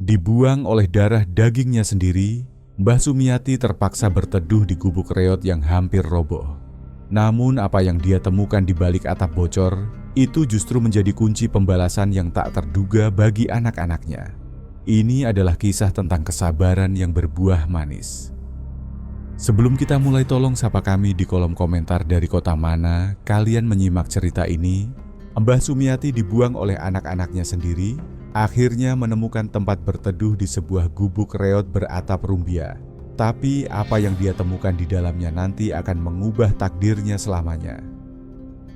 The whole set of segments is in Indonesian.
Dibuang oleh darah dagingnya sendiri, Mbah Sumiati terpaksa berteduh di gubuk reot yang hampir roboh. Namun apa yang dia temukan di balik atap bocor, itu justru menjadi kunci pembalasan yang tak terduga bagi anak-anaknya. Ini adalah kisah tentang kesabaran yang berbuah manis. Sebelum kita mulai, tolong sapa kami di kolom komentar dari kota mana kalian menyimak cerita ini. Mbah Sumiati dibuang oleh anak-anaknya sendiri, akhirnya menemukan tempat berteduh di sebuah gubuk reot beratap rumbia. Tapi apa yang dia temukan di dalamnya nanti akan mengubah takdirnya selamanya.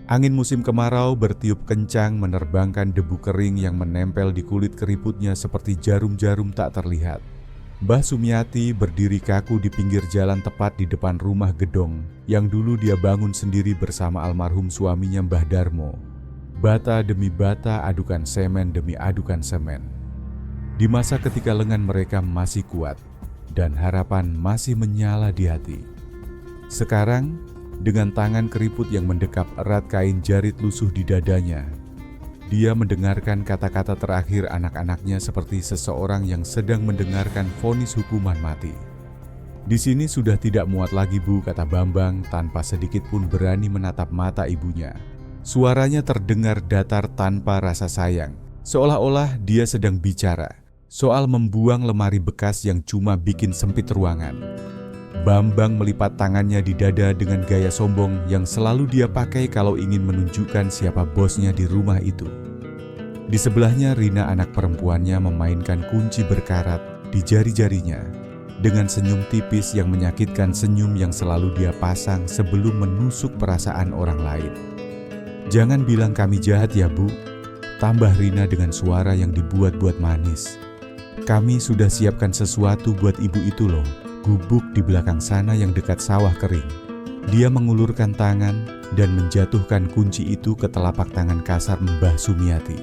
Angin musim kemarau bertiup kencang menerbangkan debu kering yang menempel di kulit keriputnya seperti jarum-jarum tak terlihat. Mbah Sumiati berdiri kaku di pinggir jalan tepat di depan rumah gedong yang dulu dia bangun sendiri bersama almarhum suaminya Mbah Darmo. Bata demi bata, adukan semen demi adukan semen. Di masa ketika lengan mereka masih kuat dan harapan masih menyala di hati. Sekarang, dengan tangan keriput yang mendekap erat kain jarit lusuh di dadanya, dia mendengarkan kata-kata terakhir anak-anaknya seperti seseorang yang sedang mendengarkan vonis hukuman mati. Di sini sudah tidak muat lagi, Bu, kata Bambang tanpa sedikit pun berani menatap mata ibunya. Suaranya terdengar datar tanpa rasa sayang, seolah-olah dia sedang bicara soal membuang lemari bekas yang cuma bikin sempit ruangan. Bambang melipat tangannya di dada dengan gaya sombong yang selalu dia pakai kalau ingin menunjukkan siapa bosnya di rumah itu. Di sebelahnya Rina, anak perempuannya, memainkan kunci berkarat di jari-jarinya dengan senyum tipis yang menyakitkan, senyum yang selalu dia pasang sebelum menusuk perasaan orang lain. "Jangan bilang kami jahat ya, Bu," tambah Rina dengan suara yang dibuat-buat manis. "Kami sudah siapkan sesuatu buat ibu itu loh. Gubuk di belakang sana yang dekat sawah kering." Dia mengulurkan tangan dan menjatuhkan kunci itu ke telapak tangan kasar Mbah Sumiati.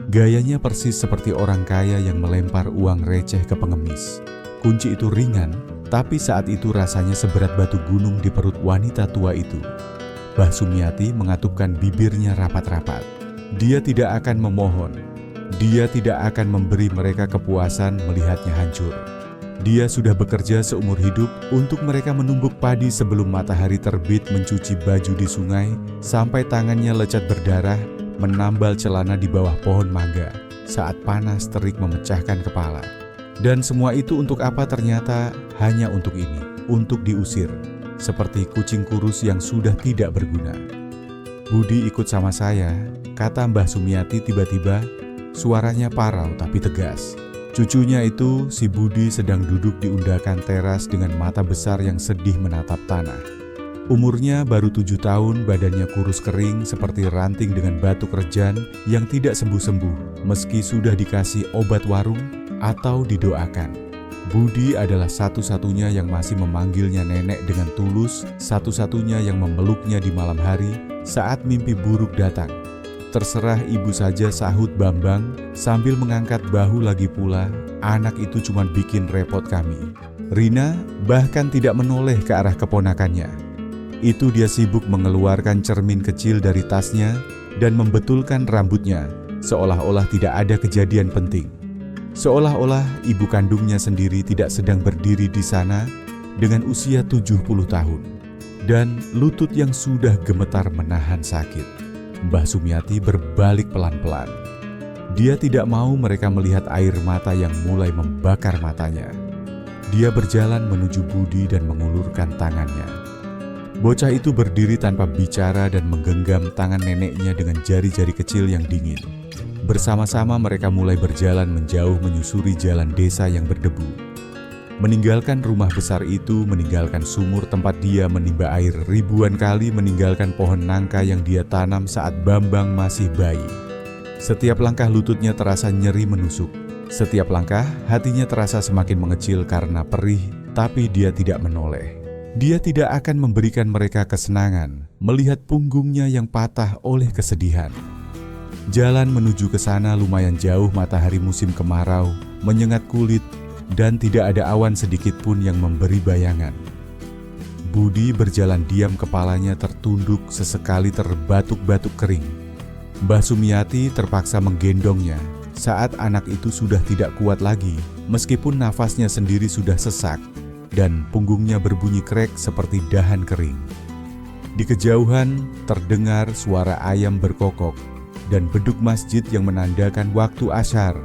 Gayanya persis seperti orang kaya yang melempar uang receh ke pengemis. Kunci itu ringan, tapi saat itu rasanya seberat batu gunung di perut wanita tua itu. Mbah Sumiati mengatupkan bibirnya rapat-rapat. Dia tidak akan memohon. Dia tidak akan memberi mereka kepuasan melihatnya hancur. Dia sudah bekerja seumur hidup untuk mereka menumbuk padi sebelum matahari terbit, mencuci baju di sungai, sampai tangannya lecet berdarah, menambal celana di bawah pohon mangga saat panas terik memecahkan kepala. Dan semua itu untuk apa? Ternyata hanya untuk ini, untuk diusir, seperti kucing kurus yang sudah tidak berguna. "Budi, ikut sama saya," kata Mbah Sumiati tiba-tiba, suaranya parau tapi tegas. Cucunya itu, si Budi, sedang duduk di undakan teras dengan mata besar yang sedih menatap tanah. Umurnya baru 7 tahun, badannya kurus kering seperti ranting dengan batuk rejan yang tidak sembuh-sembuh meski sudah dikasih obat warung atau didoakan. Budi adalah satu-satunya yang masih memanggilnya nenek dengan tulus, satu-satunya yang memeluknya di malam hari saat mimpi buruk datang. "Terserah ibu saja," sahut Bambang sambil mengangkat bahu lagi pula. "Anak itu cuma bikin repot kami." Rina bahkan tidak menoleh ke arah keponakannya. Itu dia sibuk mengeluarkan cermin kecil dari tasnya dan membetulkan rambutnya, seolah-olah tidak ada kejadian penting. Seolah-olah ibu kandungnya sendiri tidak sedang berdiri di sana dengan usia 70 tahun dan lutut yang sudah gemetar menahan sakit. Mbah Sumiati berbalik pelan-pelan. Dia tidak mau mereka melihat air mata yang mulai membakar matanya. Dia berjalan menuju Budi dan mengulurkan tangannya. Bocah itu berdiri tanpa bicara dan menggenggam tangan neneknya dengan jari-jari kecil yang dingin. Bersama-sama mereka mulai berjalan menjauh menyusuri jalan desa yang berdebu. Meninggalkan rumah besar itu, meninggalkan sumur tempat dia menimba air ribuan kali, meninggalkan pohon nangka yang dia tanam saat Bambang masih bayi. Setiap langkah lututnya terasa nyeri menusuk. Setiap langkah hatinya terasa semakin mengecil karena perih, tapi dia tidak menoleh. Dia tidak akan memberikan mereka kesenangan melihat punggungnya yang patah oleh kesedihan. Jalan menuju ke sana lumayan jauh, matahari musim kemarau menyengat kulit dan tidak ada awan sedikit pun yang memberi bayangan. Budi berjalan diam, kepalanya tertunduk, sesekali terbatuk-batuk kering. Mbah Sumiati terpaksa menggendongnya saat anak itu sudah tidak kuat lagi, meskipun nafasnya sendiri sudah sesak dan punggungnya berbunyi krek seperti dahan kering. Di kejauhan terdengar suara ayam berkokok dan beduk masjid yang menandakan waktu asyar.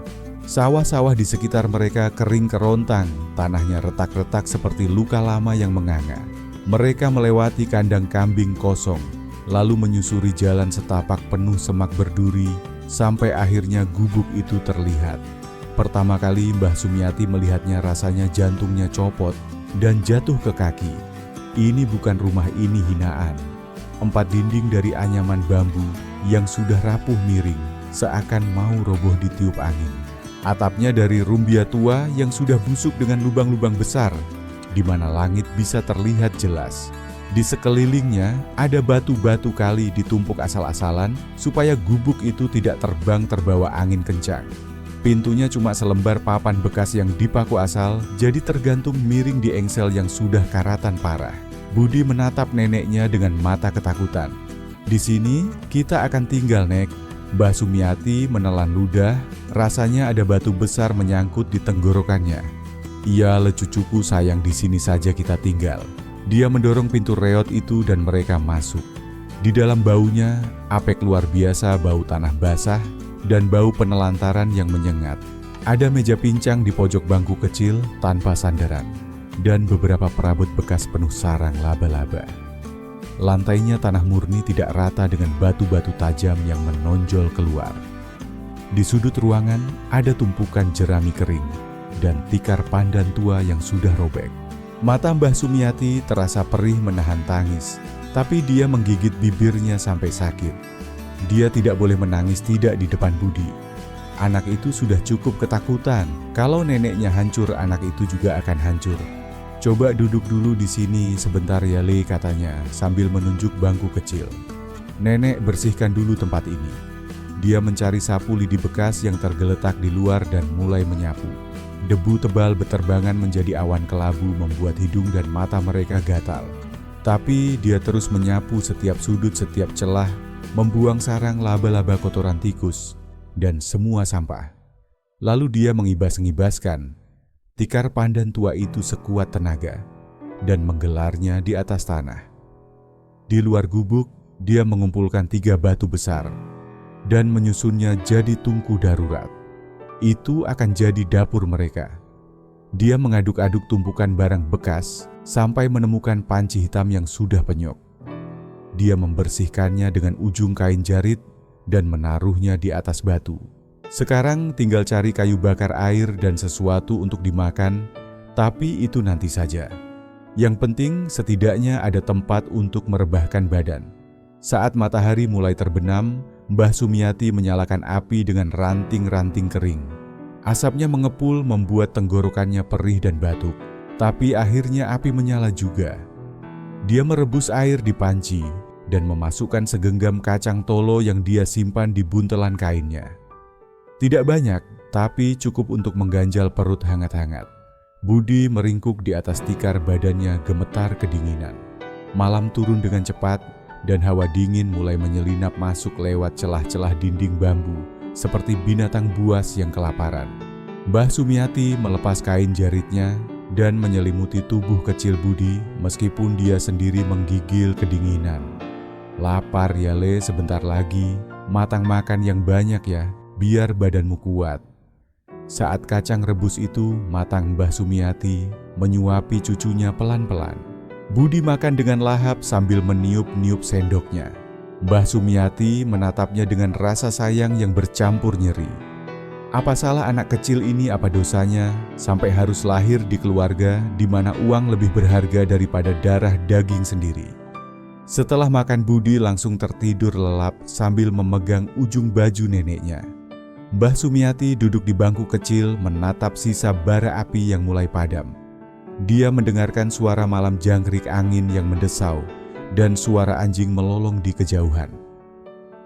Sawah-sawah di sekitar mereka kering kerontang, tanahnya retak-retak seperti luka lama yang menganga. Mereka melewati kandang kambing kosong, lalu menyusuri jalan setapak penuh semak berduri, sampai akhirnya gubuk itu terlihat. Pertama kali Mbah Sumiati melihatnya rasanya jantungnya copot dan jatuh ke kaki. Ini bukan rumah ini hinaan. 4 dinding dari anyaman bambu yang sudah rapuh miring, seakan mau roboh ditiup angin. Atapnya dari rumbia tua yang sudah busuk dengan lubang-lubang besar, di mana langit bisa terlihat jelas. Di sekelilingnya ada batu-batu kali ditumpuk asal-asalan supaya gubuk itu tidak terbang terbawa angin kencang. Pintunya cuma selembar papan bekas yang dipaku asal, jadi tergantung miring di engsel yang sudah karatan parah. Budi menatap neneknya dengan mata ketakutan. "Di sini kita akan tinggal, Nek." Mbah Sumiati menelan ludah, rasanya ada batu besar menyangkut di tenggorokannya. "Iya, le cucuku sayang, di sini saja kita tinggal." Dia mendorong pintu reot itu dan mereka masuk. Di dalam baunya, apek luar biasa, bau tanah basah dan bau penelantaran yang menyengat. Ada meja pincang di pojok bangku kecil tanpa sandaran dan beberapa perabot bekas penuh sarang laba-laba. Lantainya tanah murni tidak rata dengan batu-batu tajam yang menonjol keluar. Di sudut ruangan ada tumpukan jerami kering dan tikar pandan tua yang sudah robek. Mata Mbah Sumiati terasa perih menahan tangis, tapi dia menggigit bibirnya sampai sakit. Dia tidak boleh menangis tidak di depan Budi. Anak itu sudah cukup ketakutan. Kalau neneknya hancur, anak itu juga akan hancur. "Coba duduk dulu di sini sebentar ya, Le," katanya sambil menunjuk bangku kecil. "Nenek bersihkan dulu tempat ini." Dia mencari sapu lidi bekas yang tergeletak di luar dan mulai menyapu. Debu tebal beterbangan menjadi awan kelabu membuat hidung dan mata mereka gatal. Tapi dia terus menyapu setiap sudut, setiap celah, membuang sarang laba-laba kotoran tikus dan semua sampah. Lalu dia mengibas-ngibaskan tikar pandan tua itu sekuat tenaga dan menggelarnya di atas tanah. Di luar gubuk, dia mengumpulkan 3 batu besar dan menyusunnya jadi tungku darurat. Itu akan jadi dapur mereka. Dia mengaduk-aduk tumpukan barang bekas sampai menemukan panci hitam yang sudah penyok. Dia membersihkannya dengan ujung kain jarit dan menaruhnya di atas batu. Sekarang tinggal cari kayu bakar air dan sesuatu untuk dimakan, tapi itu nanti saja. Yang penting setidaknya ada tempat untuk merebahkan badan. Saat matahari mulai terbenam, Mbah Sumiati menyalakan api dengan ranting-ranting kering. Asapnya mengepul membuat tenggorokannya perih dan batuk, tapi akhirnya api menyala juga. Dia merebus air di panci dan memasukkan segenggam kacang tolo yang dia simpan di buntelan kainnya. Tidak banyak, tapi cukup untuk mengganjal perut hangat-hangat. Budi meringkuk di atas tikar, badannya gemetar kedinginan. Malam turun dengan cepat dan hawa dingin mulai menyelinap masuk lewat celah-celah dinding bambu seperti binatang buas yang kelaparan. Mbah Sumiati melepas kain jaritnya dan menyelimuti tubuh kecil Budi meskipun dia sendiri menggigil kedinginan. "Lapar ya, Le, sebentar lagi. Matang makan yang banyak ya, biar badanmu kuat." Saat kacang rebus itu matang, Mbah Sumiati menyuapi cucunya pelan-pelan. Budi makan dengan lahap sambil meniup-niup sendoknya. Mbah Sumiati menatapnya dengan rasa sayang yang bercampur nyeri. Apa salah anak kecil ini, apa dosanya sampai harus lahir di keluarga di mana uang lebih berharga daripada darah daging sendiri. Setelah makan, Budi langsung tertidur lelap sambil memegang ujung baju neneknya. Mbah Sumiati duduk di bangku kecil menatap sisa bara api yang mulai padam. Dia mendengarkan suara malam jangkrik angin yang mendesau dan suara anjing melolong di kejauhan.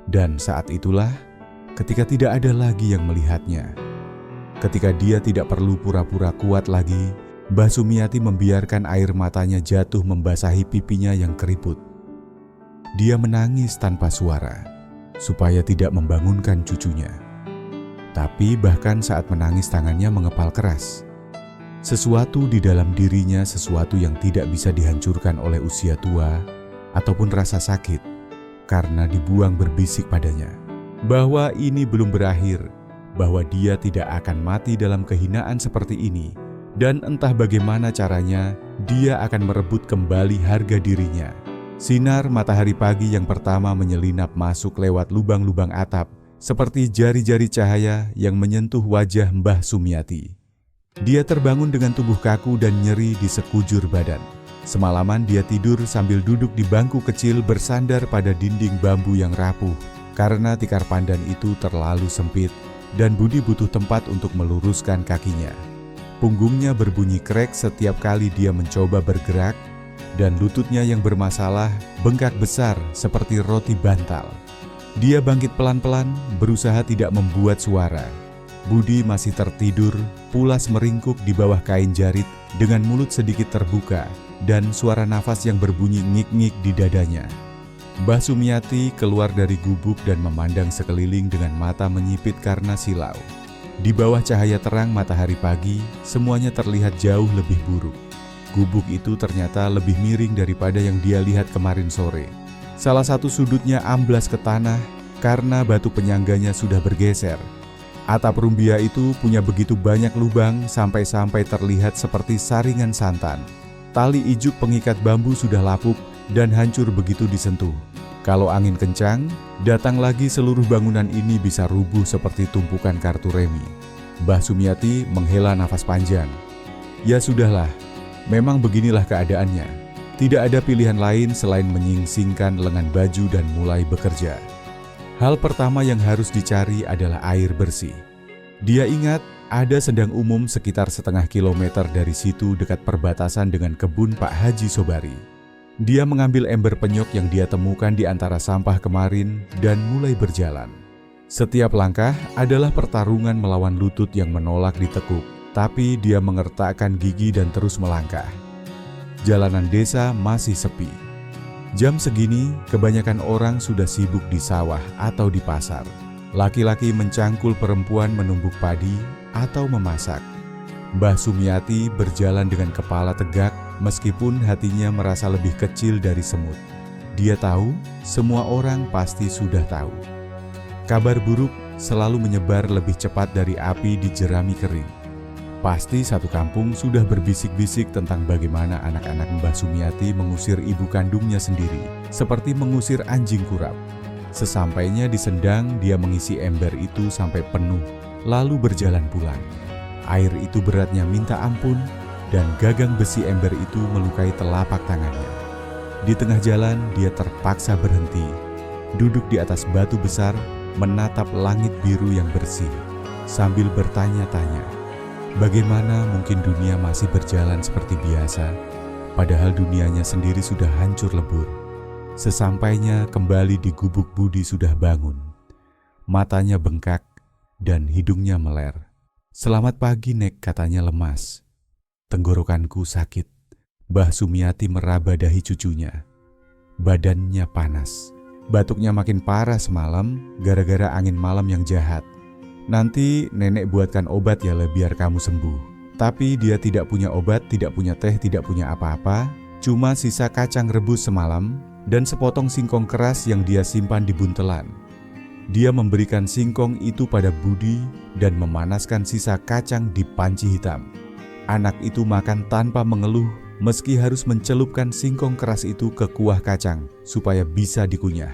Dan saat itulah, ketika tidak ada lagi yang melihatnya, ketika dia tidak perlu pura-pura kuat lagi, Mbah Sumiati membiarkan air matanya jatuh membasahi pipinya yang keriput. Dia menangis tanpa suara, supaya tidak membangunkan cucunya. Tapi bahkan saat menangis tangannya mengepal keras. Sesuatu di dalam dirinya, sesuatu yang tidak bisa dihancurkan oleh usia tua ataupun rasa sakit, karena dibuang berbisik padanya bahwa ini belum berakhir, bahwa dia tidak akan mati dalam kehinaan seperti ini, dan entah bagaimana caranya dia akan merebut kembali harga dirinya. Sinar matahari pagi yang pertama menyelinap masuk lewat lubang-lubang atap, seperti jari-jari cahaya yang menyentuh wajah Mbah Sumiati. Dia terbangun dengan tubuh kaku dan nyeri di sekujur badan. Semalaman dia tidur sambil duduk di bangku kecil bersandar pada dinding bambu yang rapuh, karena tikar pandan itu terlalu sempit dan Budi butuh tempat untuk meluruskan kakinya. Punggungnya berbunyi krek setiap kali dia mencoba bergerak, dan lututnya yang bermasalah bengkak besar seperti roti bantal. Dia bangkit pelan-pelan, berusaha tidak membuat suara. Budi masih tertidur, pulas meringkuk di bawah kain jarit dengan mulut sedikit terbuka dan suara nafas yang berbunyi ngik-ngik di dadanya. Mbah Sumiati keluar dari gubuk dan memandang sekeliling dengan mata menyipit karena silau. Di bawah cahaya terang matahari pagi, semuanya terlihat jauh lebih buruk. Gubuk itu ternyata lebih miring daripada yang dia lihat kemarin sore. Salah satu sudutnya amblas ke tanah karena batu penyangganya sudah bergeser. Atap rumbia itu punya begitu banyak lubang sampai-sampai terlihat seperti saringan santan. Tali ijuk pengikat bambu sudah lapuk dan hancur begitu disentuh. Kalau angin kencang, datang lagi seluruh bangunan ini bisa rubuh seperti tumpukan kartu remi. Mbah Sumiati menghela nafas panjang. Ya sudahlah, memang beginilah keadaannya. Tidak ada pilihan lain selain menyingsingkan lengan baju dan mulai bekerja. Hal pertama yang harus dicari adalah air bersih. Dia ingat ada sendang umum sekitar setengah kilometer dari situ dekat perbatasan dengan kebun Pak Haji Sobari. Dia mengambil ember penyok yang dia temukan di antara sampah kemarin dan mulai berjalan. Setiap langkah adalah pertarungan melawan lutut yang menolak ditekuk, tapi dia mengertakkan gigi dan terus melangkah. Jalanan desa masih sepi. Jam segini, kebanyakan orang sudah sibuk di sawah atau di pasar. Laki-laki mencangkul perempuan menumbuk padi atau memasak. Mbah Sumiati berjalan dengan kepala tegak meskipun hatinya merasa lebih kecil dari semut. Dia tahu, semua orang pasti sudah tahu. Kabar buruk selalu menyebar lebih cepat dari api di jerami kering. Pasti satu kampung sudah berbisik-bisik tentang bagaimana anak-anak Mbah Sumiati mengusir ibu kandungnya sendiri, seperti mengusir anjing kurap. Sesampainya di sendang, dia mengisi ember itu sampai penuh, lalu berjalan pulang. Air itu beratnya minta ampun, dan gagang besi ember itu melukai telapak tangannya. Di tengah jalan, dia terpaksa berhenti, duduk di atas batu besar, menatap langit biru yang bersih, sambil bertanya-tanya. Bagaimana mungkin dunia masih berjalan seperti biasa, padahal dunianya sendiri sudah hancur lebur. Sesampainya kembali di gubuk, Budi sudah bangun. Matanya bengkak dan hidungnya meler. "Selamat pagi, Nek," katanya lemas. "Tenggorokanku sakit." Mbah Sumiati meraba dahi cucunya. Badannya panas. Batuknya makin parah semalam gara-gara angin malam yang jahat. "Nanti nenek buatkan obat ya Le, biar kamu sembuh." Tapi dia tidak punya obat, tidak punya teh, tidak punya apa-apa. Cuma sisa kacang rebus semalam dan sepotong singkong keras yang dia simpan di buntelan. Dia memberikan singkong itu pada Budi dan memanaskan sisa kacang di panci hitam. Anak itu makan tanpa mengeluh meski harus mencelupkan singkong keras itu ke kuah kacang supaya bisa dikunyah.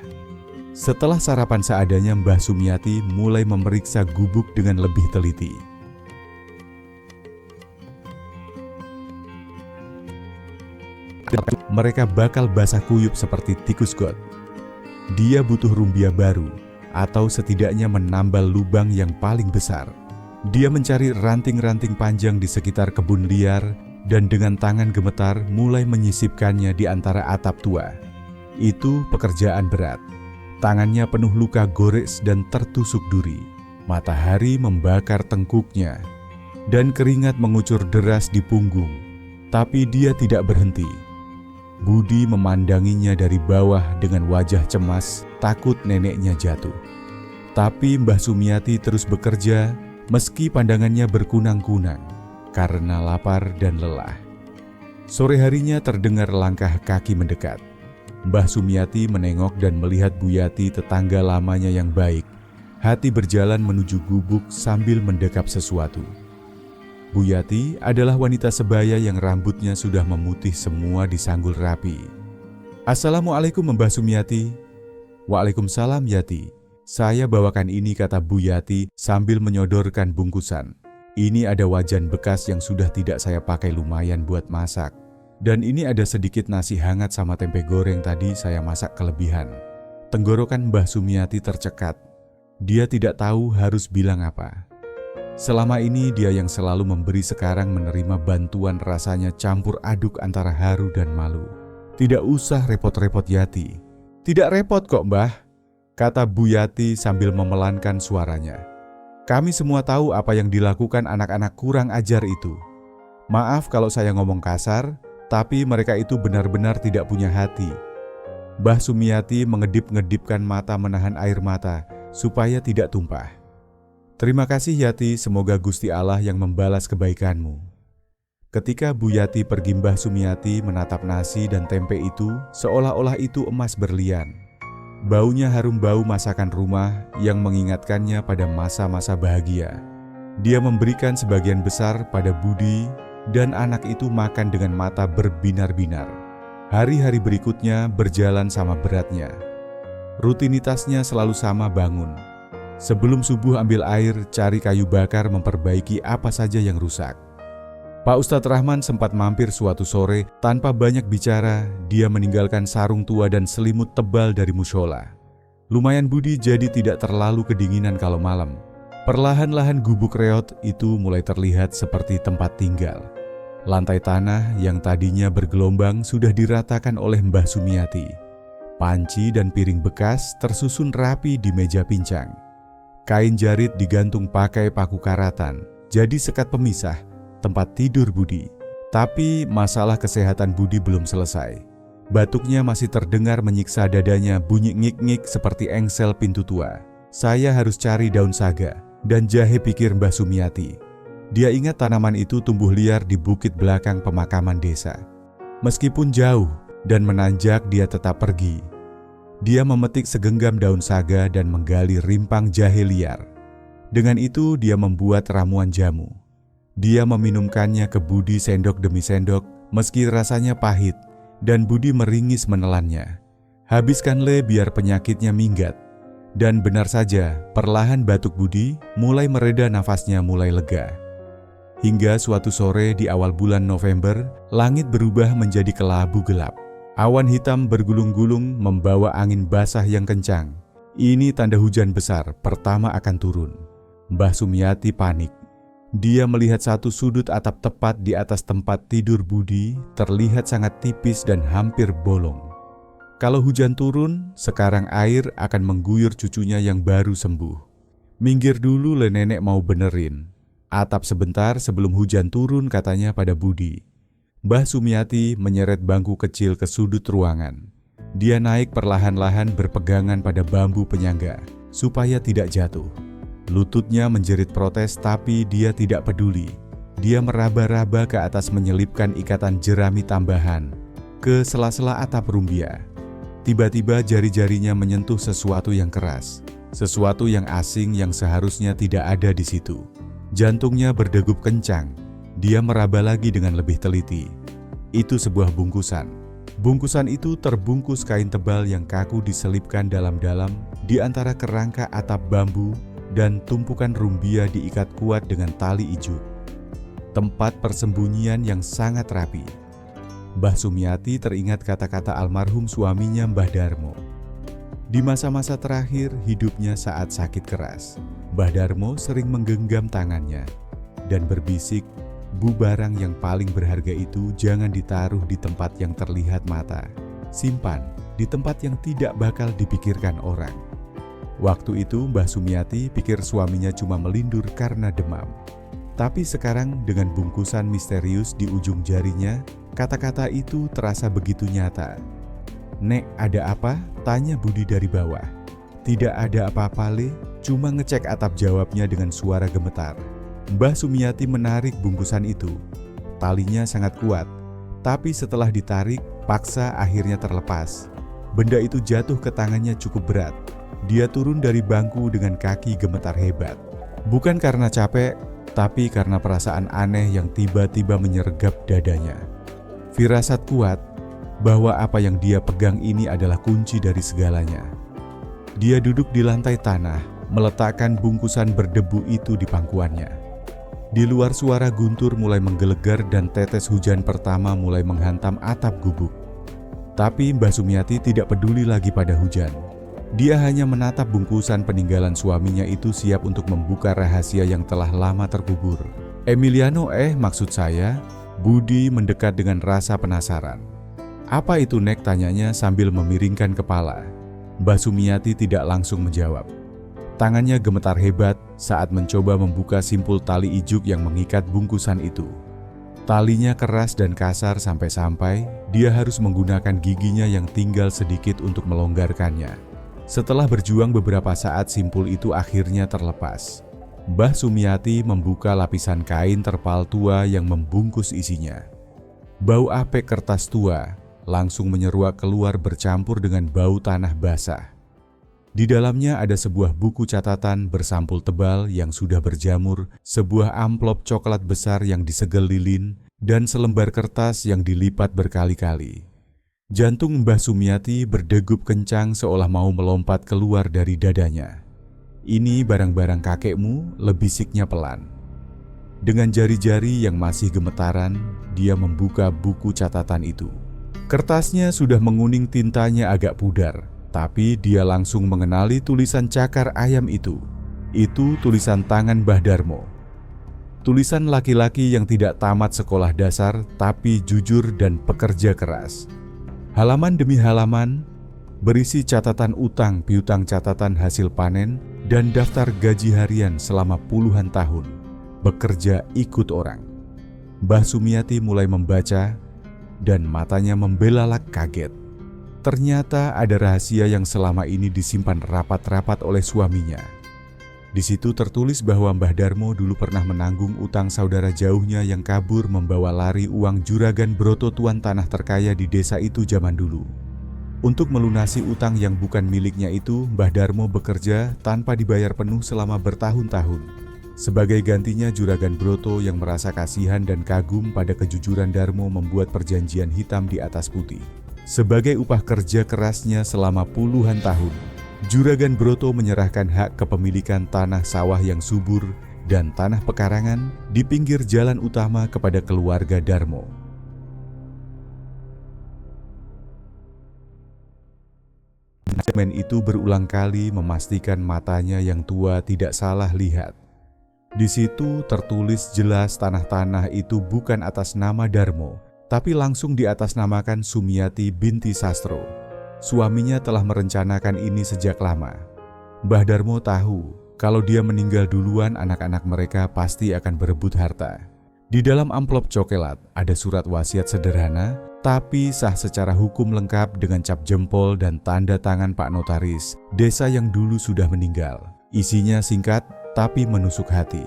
Setelah sarapan seadanya, Mbah Sumiati mulai memeriksa gubuk dengan lebih teliti. Mereka bakal basah kuyup seperti tikus got. Dia butuh rumbia baru, atau setidaknya menambal lubang yang paling besar. Dia mencari ranting-ranting panjang di sekitar kebun liar dan dengan tangan gemetar mulai menyisipkannya di antara atap tua. Itu pekerjaan berat. Tangannya penuh luka gores dan tertusuk duri. Matahari membakar tengkuknya dan keringat mengucur deras di punggung. Tapi dia tidak berhenti. Budi memandanginya dari bawah dengan wajah cemas, takut neneknya jatuh. Tapi Mbah Sumiati terus bekerja meski pandangannya berkunang-kunang karena lapar dan lelah. Sore harinya terdengar langkah kaki mendekat. Mbah Sumiati menengok dan melihat Bu Yati, tetangga lamanya yang baik. Hati berjalan menuju gubuk sambil mendekap sesuatu. Bu Yati adalah wanita sebaya yang rambutnya sudah memutih semua disanggul rapi. "Assalamualaikum Mbah Sumiati." "Waalaikumsalam Yati. Saya bawakan ini," kata Bu Yati sambil menyodorkan bungkusan. "Ini ada wajan bekas yang sudah tidak saya pakai, lumayan buat masak. Dan ini ada sedikit nasi hangat sama tempe goreng tadi saya masak kelebihan." Tenggorokan Mbah Sumiati tercekat. Dia tidak tahu harus bilang apa. Selama ini dia yang selalu memberi, sekarang menerima bantuan rasanya campur aduk antara haru dan malu. "Tidak usah repot-repot Yati." "Tidak repot kok Mbah," kata Bu Yati sambil memelankan suaranya. "Kami semua tahu apa yang dilakukan anak-anak kurang ajar itu. Maaf kalau saya ngomong kasar, tapi mereka itu benar-benar tidak punya hati." Mbah Sumiati mengedip-ngedipkan mata menahan air mata supaya tidak tumpah. "Terima kasih Yati, semoga Gusti Allah yang membalas kebaikanmu." Ketika Bu Yati pergi, Mbah Sumiati menatap nasi dan tempe itu seolah-olah itu emas berlian. Baunya harum bau masakan rumah yang mengingatkannya pada masa-masa bahagia. Dia memberikan sebagian besar pada Budi dan anak itu makan dengan mata berbinar-binar. Hari-hari berikutnya berjalan sama beratnya. Rutinitasnya selalu sama, bangun sebelum subuh, ambil air, cari kayu bakar, memperbaiki apa saja yang rusak. Pak Ustadz Rahman sempat mampir suatu sore. Tanpa banyak bicara, dia meninggalkan sarung tua dan selimut tebal dari mushola. Lumayan Budi jadi tidak terlalu kedinginan kalau malam. Perlahan-lahan gubuk reot itu mulai terlihat seperti tempat tinggal. Lantai tanah yang tadinya bergelombang sudah diratakan oleh Mbah Sumiati. Panci dan piring bekas tersusun rapi di meja pincang. Kain jarit digantung pakai paku karatan, jadi sekat pemisah tempat tidur Budi. Tapi masalah kesehatan Budi belum selesai. Batuknya masih terdengar menyiksa dadanya, bunyi ngik-ngik seperti engsel pintu tua. "Saya harus cari daun saga dan jahe," pikir Mbah Sumiati. Dia ingat tanaman itu tumbuh liar di bukit belakang pemakaman desa. Meskipun jauh dan menanjak, dia tetap pergi. Dia memetik segenggam daun saga dan menggali rimpang jahe liar. Dengan itu dia membuat ramuan jamu. Dia meminumkannya ke Budi sendok demi sendok, meski rasanya pahit, dan Budi meringis menelannya. "Habiskan Le biar penyakitnya minggat." Dan benar saja, perlahan batuk Budi mulai mereda, nafasnya mulai lega. Hingga suatu sore di awal bulan November, langit berubah menjadi kelabu gelap. Awan hitam bergulung-gulung membawa angin basah yang kencang. Ini tanda hujan besar pertama akan turun. Mbah Sumiati panik. Dia melihat satu sudut atap tepat di atas tempat tidur Budi terlihat sangat tipis dan hampir bolong. Kalau hujan turun, sekarang air akan mengguyur cucunya yang baru sembuh. "Minggir dulu Le, nenek mau benerin atap sebentar sebelum hujan turun," katanya pada Budi. Mbah Sumiati menyeret bangku kecil ke sudut ruangan. Dia naik perlahan-lahan berpegangan pada bambu penyangga supaya tidak jatuh. Lututnya menjerit protes, tapi dia tidak peduli. Dia meraba-raba ke atas, menyelipkan ikatan jerami tambahan ke sela-sela atap rumbia. Tiba-tiba jari-jarinya menyentuh sesuatu yang keras, sesuatu yang asing yang seharusnya tidak ada di situ. Jantungnya berdegup kencang. Dia meraba lagi dengan lebih teliti. Itu sebuah bungkusan. Bungkusan itu terbungkus kain tebal yang kaku diselipkan dalam-dalam di antara kerangka atap bambu, dan tumpukan rumbia diikat kuat dengan tali ijuk. Tempat persembunyian yang sangat rapi. Mbah Sumiati teringat kata-kata almarhum suaminya Mbah Darmo. Di masa-masa terakhir hidupnya saat sakit keras, Mbah Darmo sering menggenggam tangannya dan berbisik, "Bu, barang yang paling berharga itu jangan ditaruh di tempat yang terlihat mata. Simpan di tempat yang tidak bakal dipikirkan orang." Waktu itu Mbah Sumiati pikir suaminya cuma melindur karena demam. Tapi sekarang dengan bungkusan misterius di ujung jarinya, kata-kata itu terasa begitu nyata. "Nek, ada apa?" tanya Budi dari bawah. "Tidak ada apa-apa Le, cuma ngecek atap, jawabnya dengan suara gemetar. Mbah Sumiati menarik bungkusan itu. Talinya sangat kuat, tapi setelah ditarik, paksa akhirnya terlepas. Benda itu jatuh ke tangannya cukup berat. Dia turun dari bangku dengan kaki gemetar hebat. Bukan karena capek, tapi karena perasaan aneh yang tiba-tiba menyergap dadanya. Firasat kuat bahwa apa yang dia pegang ini adalah kunci dari segalanya. Dia duduk di lantai tanah, meletakkan bungkusan berdebu itu di pangkuannya. Di luar suara guntur mulai menggelegar dan tetes hujan pertama mulai menghantam atap gubuk. Tapi Mbah Sumiati tidak peduli lagi pada hujan. Dia hanya menatap bungkusan peninggalan suaminya itu, siap untuk membuka rahasia yang telah lama terkubur. Emiliano, maksud saya, Budi mendekat dengan rasa penasaran. Apa itu, Nek? Tanyanya sambil memiringkan kepala. Mbah Sumiati tidak langsung menjawab. Tangannya gemetar hebat saat mencoba membuka simpul tali ijuk yang mengikat bungkusan itu. Talinya keras dan kasar sampai-sampai dia harus menggunakan giginya yang tinggal sedikit untuk melonggarkannya. Setelah berjuang beberapa saat, simpul itu akhirnya terlepas. Mbah Sumiati membuka lapisan kain terpal tua yang membungkus isinya. Bau apek kertas tua langsung menyeruak keluar bercampur dengan bau tanah basah. Di dalamnya ada sebuah buku catatan bersampul tebal yang sudah berjamur, sebuah amplop coklat besar yang disegel lilin, dan selembar kertas yang dilipat berkali-kali. Jantung Mbah Sumiati berdegup kencang seolah mau melompat keluar dari dadanya. "Ini barang-barang kakekmu," bisiknya pelan. Dengan jari-jari yang masih gemetaran, dia membuka buku catatan itu. Kertasnya sudah menguning, tintanya agak pudar, tapi dia langsung mengenali tulisan cakar ayam itu. Itu tulisan tangan Mbah Darmo. Tulisan laki-laki yang tidak tamat sekolah dasar, tapi jujur dan pekerja keras. Halaman demi halaman berisi catatan utang piutang, catatan hasil panen, dan daftar gaji harian selama puluhan tahun. Bekerja ikut orang. Mbah Sumiati mulai membaca, dan matanya membelalak kaget. Ternyata ada rahasia yang selama ini disimpan rapat-rapat oleh suaminya. Di situ tertulis bahwa Mbah Darmo dulu pernah menanggung utang saudara jauhnya yang kabur membawa lari uang Juragan Broto, tuan tanah terkaya di desa itu zaman dulu. Untuk melunasi utang yang bukan miliknya itu, Mbah Darmo bekerja tanpa dibayar penuh selama bertahun-tahun. Sebagai gantinya, Juragan Broto yang merasa kasihan dan kagum pada kejujuran Darmo membuat perjanjian hitam di atas putih. Sebagai upah kerja kerasnya selama puluhan tahun, Juragan Broto menyerahkan hak kepemilikan tanah sawah yang subur dan tanah pekarangan di pinggir jalan utama kepada keluarga Darmo. Manajemen itu berulang kali memastikan matanya yang tua tidak salah lihat. Di situ tertulis jelas tanah-tanah itu bukan atas nama Darmo, tapi langsung diatasnamakan Sumiati binti Sastro. Suaminya telah merencanakan ini sejak lama. Mbah Darmo tahu kalau dia meninggal duluan, anak-anak mereka pasti akan berebut harta. Di dalam amplop coklat ada surat wasiat sederhana, tapi sah secara hukum, lengkap dengan cap jempol dan tanda tangan Pak Notaris desa yang dulu sudah meninggal. Isinya singkat tapi menusuk hati.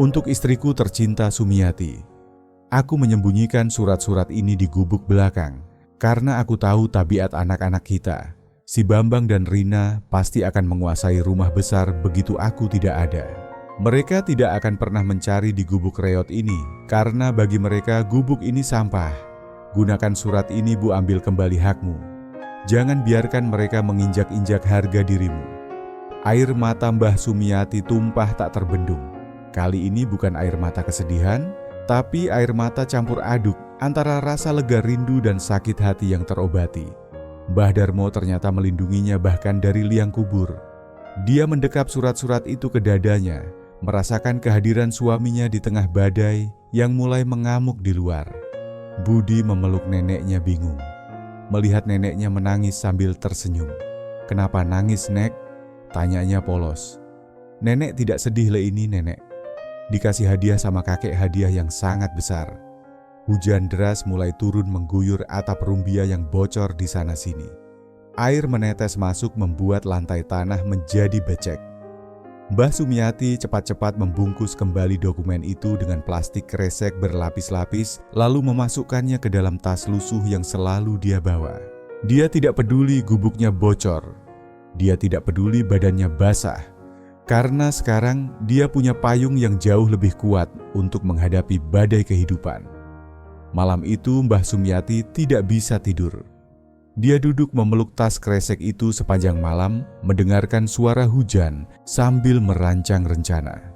"Untuk istriku tercinta Sumiati, aku menyembunyikan surat-surat ini di gubuk belakang karena aku tahu tabiat anak-anak kita. Si Bambang dan Rina pasti akan menguasai rumah besar begitu aku tidak ada. Mereka tidak akan pernah mencari di gubuk reot ini karena bagi mereka gubuk ini sampah. Gunakan surat ini, Bu, ambil kembali hakmu. Jangan biarkan mereka menginjak-injak harga dirimu." Air mata Mbah Sumiati tumpah tak terbendung. Kali ini bukan air mata kesedihan, tapi air mata campur aduk antara rasa lega, rindu, dan sakit hati yang terobati. Mbah Darmo ternyata melindunginya bahkan dari liang kubur. Dia mendekap surat-surat itu ke dadanya, merasakan kehadiran suaminya di tengah badai yang mulai mengamuk di luar. Budi memeluk neneknya bingung. Melihat neneknya menangis sambil tersenyum. "Kenapa nangis, Nek?" tanyanya polos. "Nenek tidak sedih ini, Nenek. Dikasih hadiah sama kakek, hadiah yang sangat besar." Hujan deras mulai turun mengguyur atap rumbia yang bocor di sana-sini. Air menetes masuk membuat lantai tanah menjadi becek. Mbah Sumiati cepat-cepat membungkus kembali dokumen itu dengan plastik kresek berlapis-lapis, lalu memasukkannya ke dalam tas lusuh yang selalu dia bawa. Dia tidak peduli gubuknya bocor. Dia tidak peduli badannya basah. Karena sekarang dia punya payung yang jauh lebih kuat untuk menghadapi badai kehidupan. Malam itu Mbah Sumiati tidak bisa tidur. Dia duduk memeluk tas kresek itu sepanjang malam, mendengarkan suara hujan sambil merancang rencana.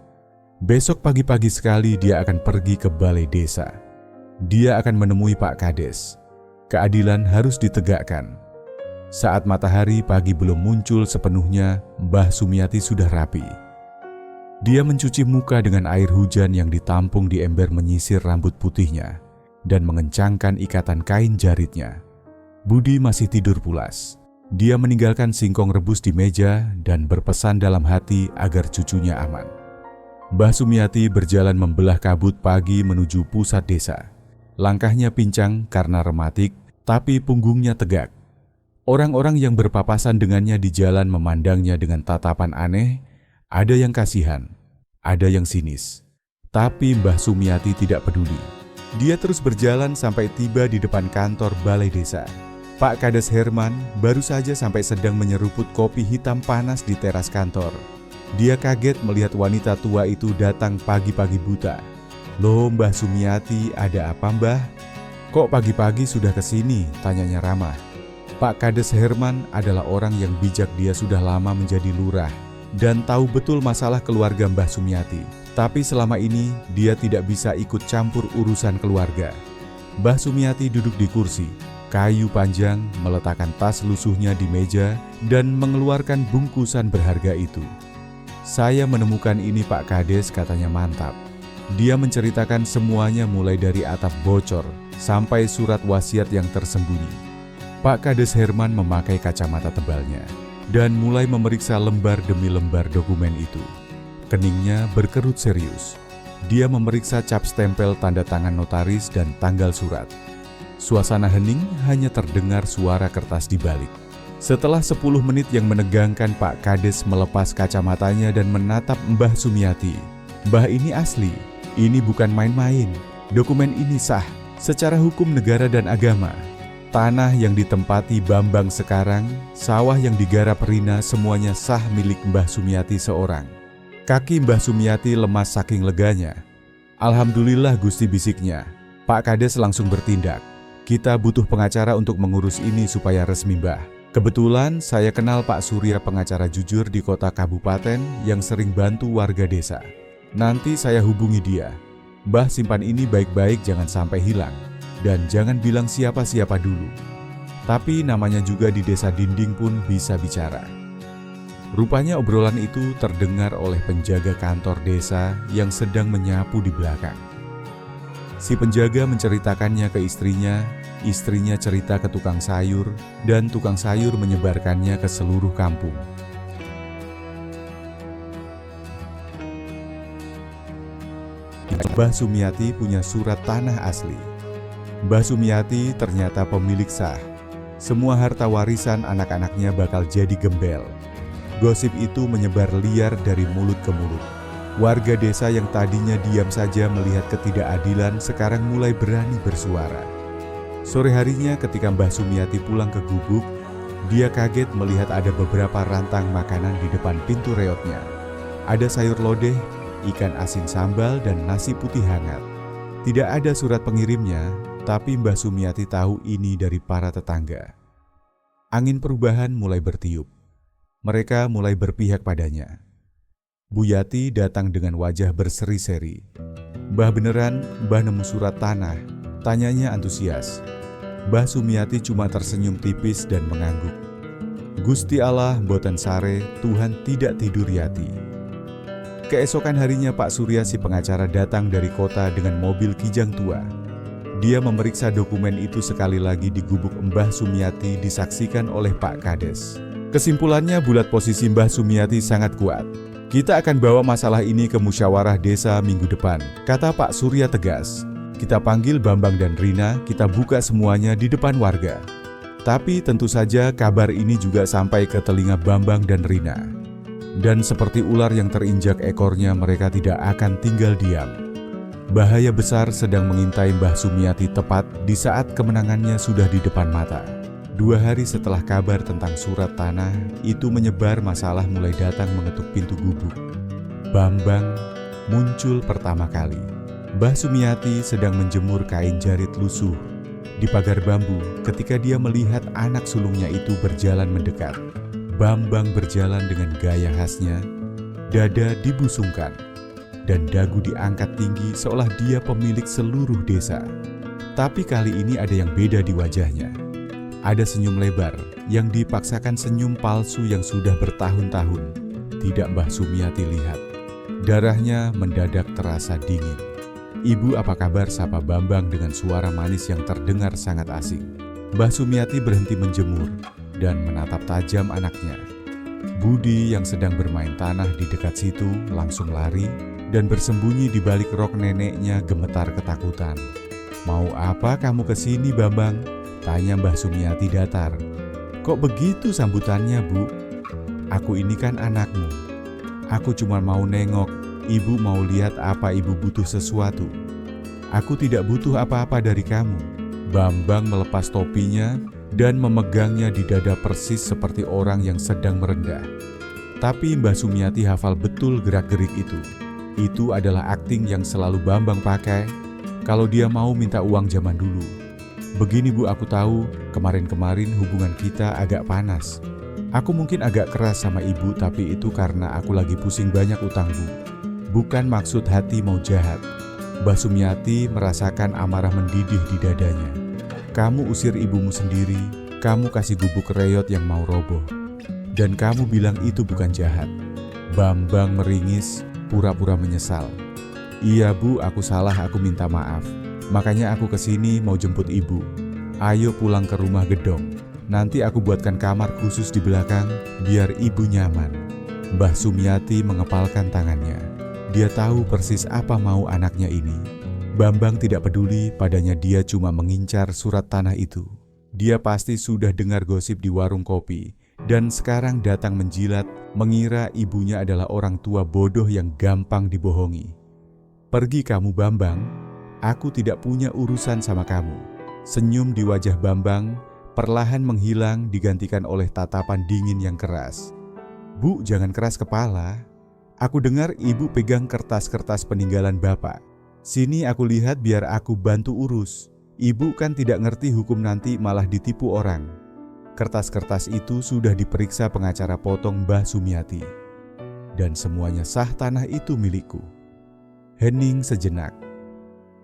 Besok pagi-pagi sekali dia akan pergi ke balai desa. Dia akan menemui Pak Kades. Keadilan harus ditegakkan. Saat matahari pagi belum muncul sepenuhnya, Mbah Sumiati sudah rapi. Dia mencuci muka dengan air hujan yang ditampung di ember menyisir rambut putihnya dan mengencangkan ikatan kain jaritnya. Budi masih tidur pulas. Dia meninggalkan singkong rebus di meja dan berpesan dalam hati agar cucunya aman. Mbah Sumiati berjalan membelah kabut pagi menuju pusat desa. Langkahnya pincang karena rematik, tapi punggungnya tegak. Orang-orang yang berpapasan dengannya di jalan memandangnya dengan tatapan aneh. Ada yang kasihan, ada yang sinis. Tapi Mbah Sumiati tidak peduli. Dia terus berjalan sampai tiba di depan kantor balai desa. Pak Kades Herman baru saja sampai sedang menyeruput kopi hitam panas di teras kantor. Dia kaget melihat wanita tua itu datang pagi-pagi buta. "Loh, Mbah Sumiati, ada apa, Mbah? Kok pagi-pagi sudah ke sini?" tanyanya ramah. Pak Kades Herman adalah orang yang bijak. Dia sudah lama menjadi lurah dan tahu betul masalah keluarga Mbah Sumiati. Tapi selama ini dia tidak bisa ikut campur urusan keluarga. Mbah Sumiati duduk di kursi kayu panjang, meletakkan tas lusuhnya di meja dan mengeluarkan bungkusan berharga itu. "Saya menemukan ini Pak Kades," katanya mantap. Dia menceritakan semuanya mulai dari atap bocor sampai surat wasiat yang tersembunyi. Pak Kades Herman memakai kacamata tebalnya dan mulai memeriksa lembar demi lembar dokumen itu. Keningnya berkerut serius. Dia memeriksa cap stempel tanda tangan notaris dan tanggal surat. Suasana hening, hanya terdengar suara kertas di balik. Setelah 10 menit yang menegangkan, Pak Kades melepas kacamatanya dan menatap Mbah Sumiati. "Mbah, ini asli. Ini bukan main-main. Dokumen ini sah secara hukum negara dan agama. Tanah yang ditempati Bambang sekarang, sawah yang digarap Rina, semuanya sah milik Mbah Sumiati seorang." Kaki Mbah Sumiati lemas saking leganya. "Alhamdulillah Gusti," bisiknya. Pak Kades langsung bertindak. "Kita butuh pengacara untuk mengurus ini supaya resmi, Mbah. Kebetulan saya kenal Pak Surya, pengacara jujur di kota kabupaten yang sering bantu warga desa. Nanti saya hubungi dia. Mbah simpan ini baik-baik, jangan sampai hilang. Dan jangan bilang siapa-siapa dulu. Tapi namanya juga di desa dinding pun bisa bicara." Rupanya obrolan itu terdengar oleh penjaga kantor desa yang sedang menyapu di belakang. Si penjaga menceritakannya ke istrinya cerita ke tukang sayur, dan tukang sayur menyebarkannya ke seluruh kampung. Mbah Sumiati punya surat tanah asli. Mbah Sumiati ternyata pemilik sah. Semua harta warisan anak-anaknya bakal jadi gembel. Gosip itu menyebar liar dari mulut ke mulut. Warga desa yang tadinya diam saja melihat ketidakadilan sekarang mulai berani bersuara. Sore harinya ketika Mbah Sumiati pulang ke gubuk, dia kaget melihat ada beberapa rantang makanan di depan pintu reotnya. Ada sayur lodeh, ikan asin sambal, dan nasi putih hangat. Tidak ada surat pengirimnya, tapi Mbah Sumiati tahu ini dari para tetangga. Angin perubahan mulai bertiup. Mereka mulai berpihak padanya. Bu Yati datang dengan wajah berseri-seri. "Mbah, beneran Mbah nemu surat tanah?" tanyanya antusias. Mbah Sumiati cuma tersenyum tipis dan mengangguk. "Gusti Allah mboten sare, Tuhan tidak tidur Yati." Keesokan harinya Pak Surya si pengacara datang dari kota dengan mobil kijang tua. Dia memeriksa dokumen itu sekali lagi di gubuk Mbah Sumiati, disaksikan oleh Pak Kades. Kesimpulannya bulat, posisi Mbah Sumiati sangat kuat. "Kita akan bawa masalah ini ke musyawarah desa minggu depan," kata Pak Surya tegas. "Kita panggil Bambang dan Rina, kita buka semuanya di depan warga. Tapi tentu saja kabar ini juga sampai ke telinga Bambang dan Rina. Dan seperti ular yang terinjak ekornya, mereka tidak akan tinggal diam. Bahaya besar sedang mengintai Mbah Sumiati tepat di saat kemenangannya sudah di depan mata. 2 hari setelah kabar tentang surat tanah itu menyebar, masalah mulai datang mengetuk pintu gubuk. Bambang muncul pertama kali. Mbah Sumiati sedang menjemur kain jarit lusuh di pagar bambu ketika dia melihat anak sulungnya itu berjalan mendekat. Bambang berjalan dengan gaya khasnya, dada dibusungkan, dan dagu diangkat tinggi seolah dia pemilik seluruh desa. Tapi kali ini ada yang beda di wajahnya. Ada senyum lebar yang dipaksakan, senyum palsu yang sudah bertahun-tahun tidak Mbah Sumiati lihat. Darahnya mendadak terasa dingin. "Ibu, apa kabar?" sapa Bambang dengan suara manis yang terdengar sangat asing. Mbah Sumiati berhenti menjemur dan menatap tajam anaknya. Budi yang sedang bermain tanah di dekat situ langsung lari dan bersembunyi di balik rok neneknya gemetar ketakutan. "Mau apa kamu kesini, Bambang?" tanya Mbah Sumiati datar. "Kok begitu sambutannya, Bu? Aku ini kan anakmu. Aku cuma mau nengok. Ibu mau lihat apa ibu butuh sesuatu. Aku tidak butuh apa-apa dari kamu." Bambang melepas topinya dan memegangnya di dada persis seperti orang yang sedang merendah. Tapi Mbah Sumiati hafal betul gerak-gerik itu. Itu adalah akting yang selalu Bambang pakai kalau dia mau minta uang zaman dulu. "Begini Bu, aku tahu kemarin-kemarin hubungan kita agak panas. Aku mungkin agak keras sama ibu, tapi itu karena aku lagi pusing banyak utang Bu. Bukan maksud hati mau jahat." Mbah Sumiati merasakan amarah mendidih di dadanya. "Kamu usir ibumu sendiri, kamu kasih gubuk reot yang mau roboh. Dan kamu bilang itu bukan jahat." Bambang meringis, pura-pura menyesal. "Iya Bu, aku salah, aku minta maaf. Makanya aku kesini mau jemput ibu. Ayo pulang ke rumah gedong. Nanti aku buatkan kamar khusus di belakang, biar ibu nyaman." Mbah Sumiati mengepalkan tangannya. Dia tahu persis apa mau anaknya ini. Bambang tidak peduli, padanya dia cuma mengincar surat tanah itu. Dia pasti sudah dengar gosip di warung kopi, dan sekarang datang menjilat, mengira ibunya adalah orang tua bodoh yang gampang dibohongi. "Pergi kamu Bambang, aku tidak punya urusan sama kamu." Senyum di wajah Bambang perlahan menghilang digantikan oleh tatapan dingin yang keras. "Bu, jangan keras kepala. Aku dengar ibu pegang kertas-kertas peninggalan bapak. Sini aku lihat biar aku bantu urus. Ibu kan tidak ngerti hukum, nanti malah ditipu orang." Kertas-kertas itu sudah diperiksa pengacara potong Mbah Sumiati. "Dan semuanya sah, tanah itu milikku." Hening sejenak.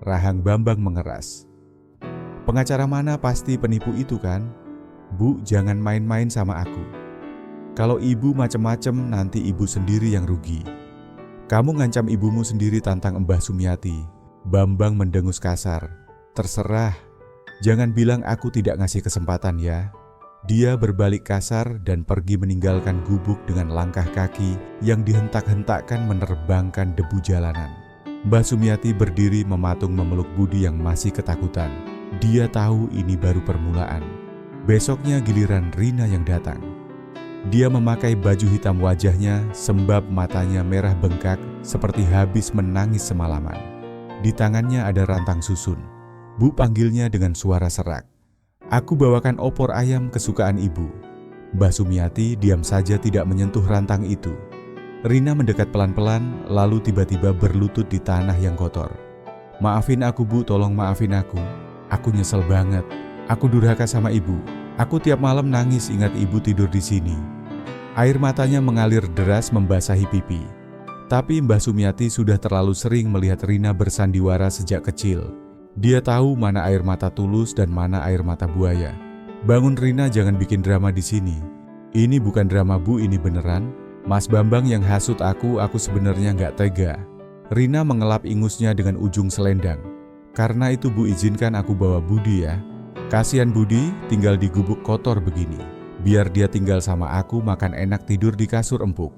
Rahang Bambang mengeras. "Pengacara mana? Pasti penipu itu kan? Bu, jangan main-main sama aku. Kalau ibu macem-macem, nanti ibu sendiri yang rugi. Kamu ngancam ibumu sendiri," tantang Mbah Sumiati. Bambang mendengus kasar. "Terserah, jangan bilang aku tidak ngasih kesempatan ya." Dia berbalik kasar dan pergi meninggalkan gubuk dengan langkah kaki yang dihentak-hentakkan menerbangkan debu jalanan. Mbah Sumiati berdiri mematung memeluk Budi yang masih ketakutan. Dia tahu ini baru permulaan. Besoknya giliran Rina yang datang. Dia memakai baju hitam, wajahnya sembab, matanya merah bengkak seperti habis menangis semalaman. Di tangannya ada rantang susun. "Bu," panggilnya dengan suara serak. "Aku bawakan opor ayam kesukaan ibu." Mbah Sumiati diam saja tidak menyentuh rantang itu. Rina mendekat pelan-pelan lalu tiba-tiba berlutut di tanah yang kotor. "Maafin aku Bu, tolong maafin aku. Aku nyesel banget. Aku durhaka sama ibu. Aku tiap malam nangis ingat ibu tidur di sini." Air matanya mengalir deras membasahi pipi. Tapi Mbah Sumiati sudah terlalu sering melihat Rina bersandiwara sejak kecil. Dia tahu mana air mata tulus dan mana air mata buaya. "Bangun Rina, jangan bikin drama di sini. Ini bukan drama Bu, ini beneran. Mas Bambang yang hasut aku sebenarnya nggak tega." Rina mengelap ingusnya dengan ujung selendang. "Karena itu Bu, izinkan aku bawa Budi ya. Kasihan Budi tinggal di gubuk kotor begini. Biar dia tinggal sama aku, makan enak, tidur di kasur empuk.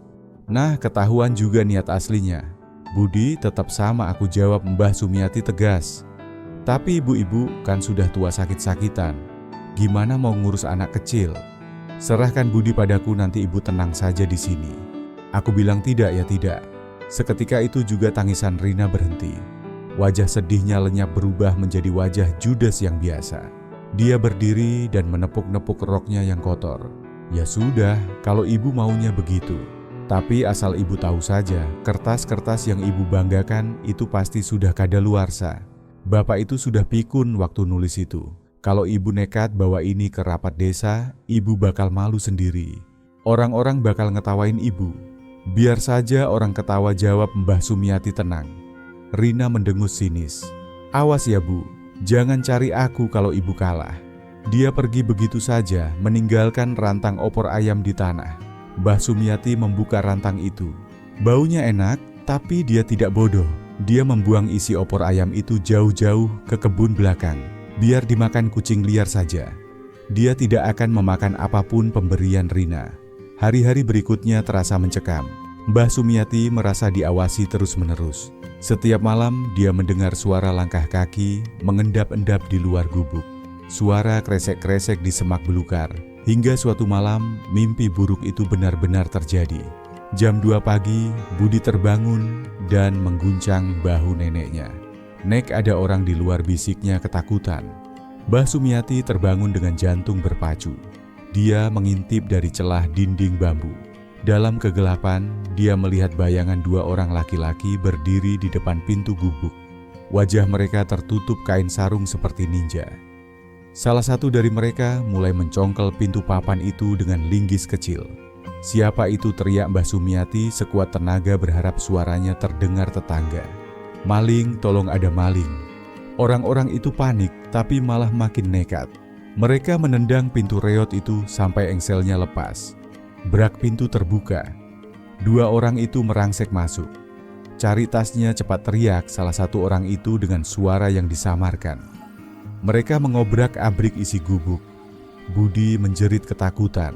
Nah, ketahuan juga niat aslinya." "Budi tetap sama," aku jawab. Mbah Sumiati tegas. "Tapi ibu-ibu kan sudah tua sakit-sakitan. Gimana mau ngurus anak kecil? Serahkan Budi padaku, nanti ibu tenang saja di sini." Aku bilang tidak ya tidak. Seketika itu juga tangisan Rina berhenti. Wajah sedihnya lenyap berubah menjadi wajah Judas yang biasa. Dia berdiri dan menepuk-nepuk roknya yang kotor. Ya sudah, kalau ibu maunya begitu. Tapi asal ibu tahu saja, kertas-kertas yang ibu banggakan itu pasti sudah kadaluarsa. Bapak itu sudah pikun waktu nulis itu. Kalau ibu nekat bawa ini ke rapat desa, ibu bakal malu sendiri. Orang-orang bakal ngetawain ibu. Biar saja orang ketawa, jawab Mbah Sumiati tenang. Rina mendengus sinis. Awas ya bu, jangan cari aku kalau ibu kalah. Dia pergi begitu saja, meninggalkan rantang opor ayam di tanah. Mbah Sumiati membuka rantang itu. Baunya enak, tapi dia tidak bodoh. Dia membuang isi opor ayam itu jauh-jauh ke kebun belakang. Biar dimakan kucing liar saja. Dia tidak akan memakan apapun pemberian Rina. Hari-hari berikutnya terasa mencekam. Mbah Sumiati merasa diawasi terus-menerus. Setiap malam dia mendengar suara langkah kaki mengendap-endap di luar gubuk. Suara kresek-kresek di semak belukar. Hingga suatu malam, mimpi buruk itu benar-benar terjadi. Jam 2 pagi, Budi terbangun dan mengguncang bahu neneknya. Nek, ada orang di luar, bisiknya ketakutan. Mbah Sumiati terbangun dengan jantung berpacu. Dia mengintip dari celah dinding bambu. Dalam kegelapan, dia melihat bayangan 2 orang laki-laki berdiri di depan pintu gubuk. Wajah mereka tertutup kain sarung seperti ninja. Salah satu dari mereka mulai mencongkel pintu papan itu dengan linggis kecil. Siapa itu, teriak Mbah Sumiati sekuat tenaga berharap suaranya terdengar tetangga. Maling, tolong ada maling. Orang-orang itu panik tapi malah makin nekat. Mereka menendang pintu reot itu sampai engselnya lepas. Brak, pintu terbuka. 2 orang itu merangsek masuk. Cari tasnya, cepat, teriak salah satu orang itu dengan suara yang disamarkan. Mereka mengobrak-abrik isi gubuk. Budi menjerit ketakutan.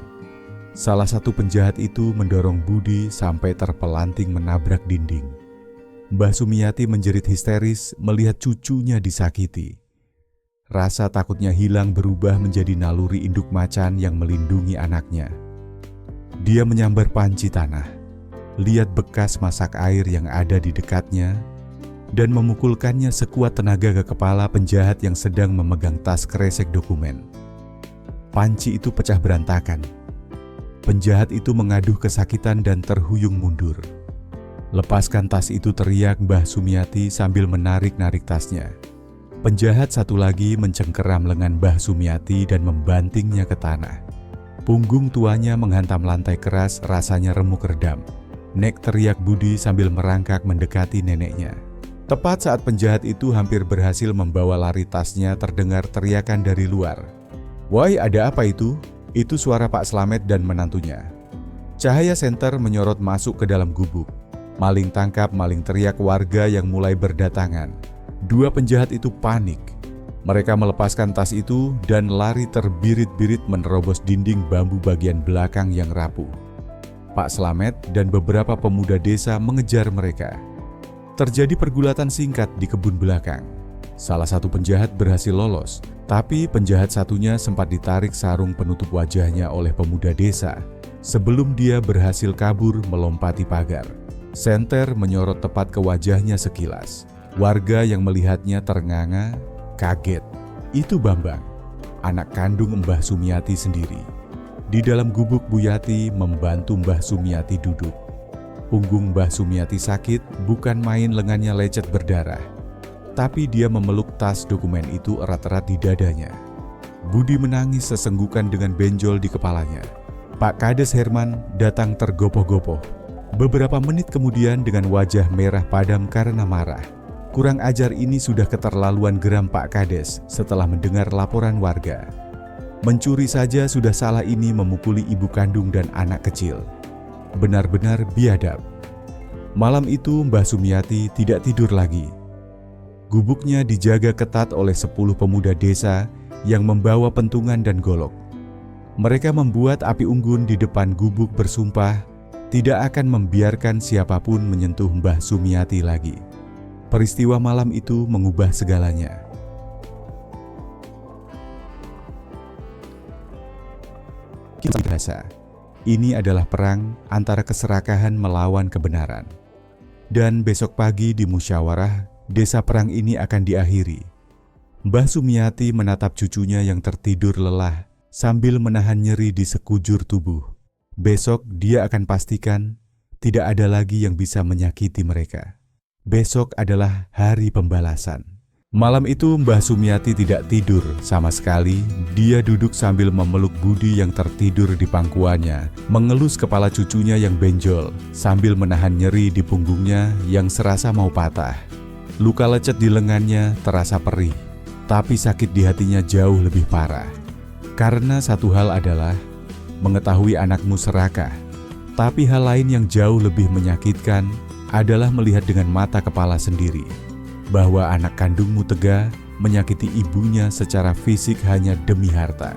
Salah satu penjahat itu mendorong Budi sampai terpelanting menabrak dinding. Mbah Sumiati menjerit histeris melihat cucunya disakiti. Rasa takutnya hilang berubah menjadi naluri induk macan yang melindungi anaknya. Dia menyambar panci tanah, lihat bekas masak air yang ada di dekatnya, dan memukulkannya sekuat tenaga ke kepala penjahat yang sedang memegang tas kresek dokumen. Panci itu pecah berantakan. Penjahat itu mengaduh kesakitan dan terhuyung mundur. Lepaskan tas itu, teriak Mbah Sumiati sambil menarik-narik tasnya. Penjahat satu lagi mencengkeram lengan Mbah Sumiati dan membantingnya ke tanah. Punggung tuanya menghantam lantai keras, rasanya remuk redam. Nek, teriak Budi sambil merangkak mendekati neneknya. Tepat saat penjahat itu hampir berhasil membawa lari tasnya, terdengar teriakan dari luar. Woi, ada apa itu? Itu suara Pak Slamet dan menantunya. Cahaya senter menyorot masuk ke dalam gubuk. Maling tangkap, maling, teriak warga yang mulai berdatangan. 2 penjahat itu panik. Mereka melepaskan tas itu dan lari terbirit-birit menerobos dinding bambu bagian belakang yang rapuh. Pak Slamet dan beberapa pemuda desa mengejar mereka. Terjadi pergulatan singkat di kebun belakang. Salah satu penjahat berhasil lolos, tapi penjahat satunya sempat ditarik sarung penutup wajahnya oleh pemuda desa sebelum dia berhasil kabur melompati pagar. Senter menyorot tepat ke wajahnya sekilas. Warga yang melihatnya ternganga, kaget. Itu Bambang, anak kandung Mbah Sumiati sendiri. Di dalam gubuk, Bu Yati membantu Mbah Sumiati duduk. Punggung Mbah Sumiati sakit, bukan main, lengannya lecet berdarah. Tapi dia memeluk tas dokumen itu erat-erat di dadanya. Budi menangis sesenggukan dengan benjol di kepalanya. Pak Kades Herman datang tergopoh-gopoh. Beberapa menit kemudian dengan wajah merah padam karena marah. Kurang ajar ini sudah keterlaluan, geram Pak Kades setelah mendengar laporan warga. Mencuri saja sudah salah, ini memukuli ibu kandung dan anak kecil. Benar-benar biadab. Malam itu Mbah Sumiati tidak tidur lagi. Gubuknya dijaga ketat oleh 10 pemuda desa yang membawa pentungan dan golok. Mereka membuat api unggun di depan gubuk, bersumpah tidak akan membiarkan siapapun menyentuh Mbah Sumiati lagi. Peristiwa malam itu mengubah segalanya. Kisah Ini adalah perang antara keserakahan melawan kebenaran. Dan besok pagi di musyawarah, desa perang ini akan diakhiri. Mbah Sumiati menatap cucunya yang tertidur lelah sambil menahan nyeri di sekujur tubuh. Besok dia akan pastikan tidak ada lagi yang bisa menyakiti mereka. Besok adalah hari pembalasan. Malam itu Mbah Sumiati tidak tidur sama sekali. Dia duduk sambil memeluk Budi yang tertidur di pangkuannya, mengelus kepala cucunya yang benjol, sambil menahan nyeri di punggungnya yang serasa mau patah. Luka lecet di lengannya terasa perih, tapi sakit di hatinya jauh lebih parah. Karena satu hal adalah mengetahui anakmu serakah, tapi hal lain yang jauh lebih menyakitkan adalah melihat dengan mata kepala sendiri bahwa anak kandungmu Tega menyakiti ibunya secara fisik hanya demi harta.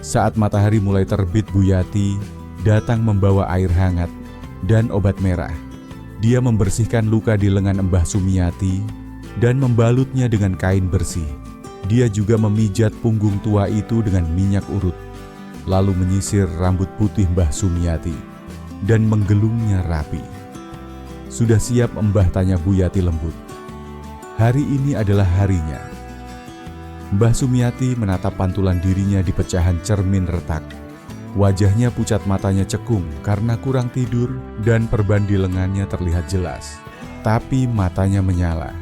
Saat matahari mulai terbit, Bu Yati datang membawa air hangat dan obat merah. Dia membersihkan luka di lengan Mbah Sumiati dan membalutnya dengan kain bersih. Dia juga memijat punggung tua itu dengan minyak urut, lalu menyisir rambut putih Mbah Sumiati dan menggelungnya rapi. "Sudah siap, Mbah?" tanya Bu Yati lembut. Hari ini adalah harinya. Mbah Sumiati menatap pantulan dirinya di pecahan cermin retak. Wajahnya pucat, matanya cekung karena kurang tidur dan perban di lengannya terlihat jelas. Tapi matanya menyala.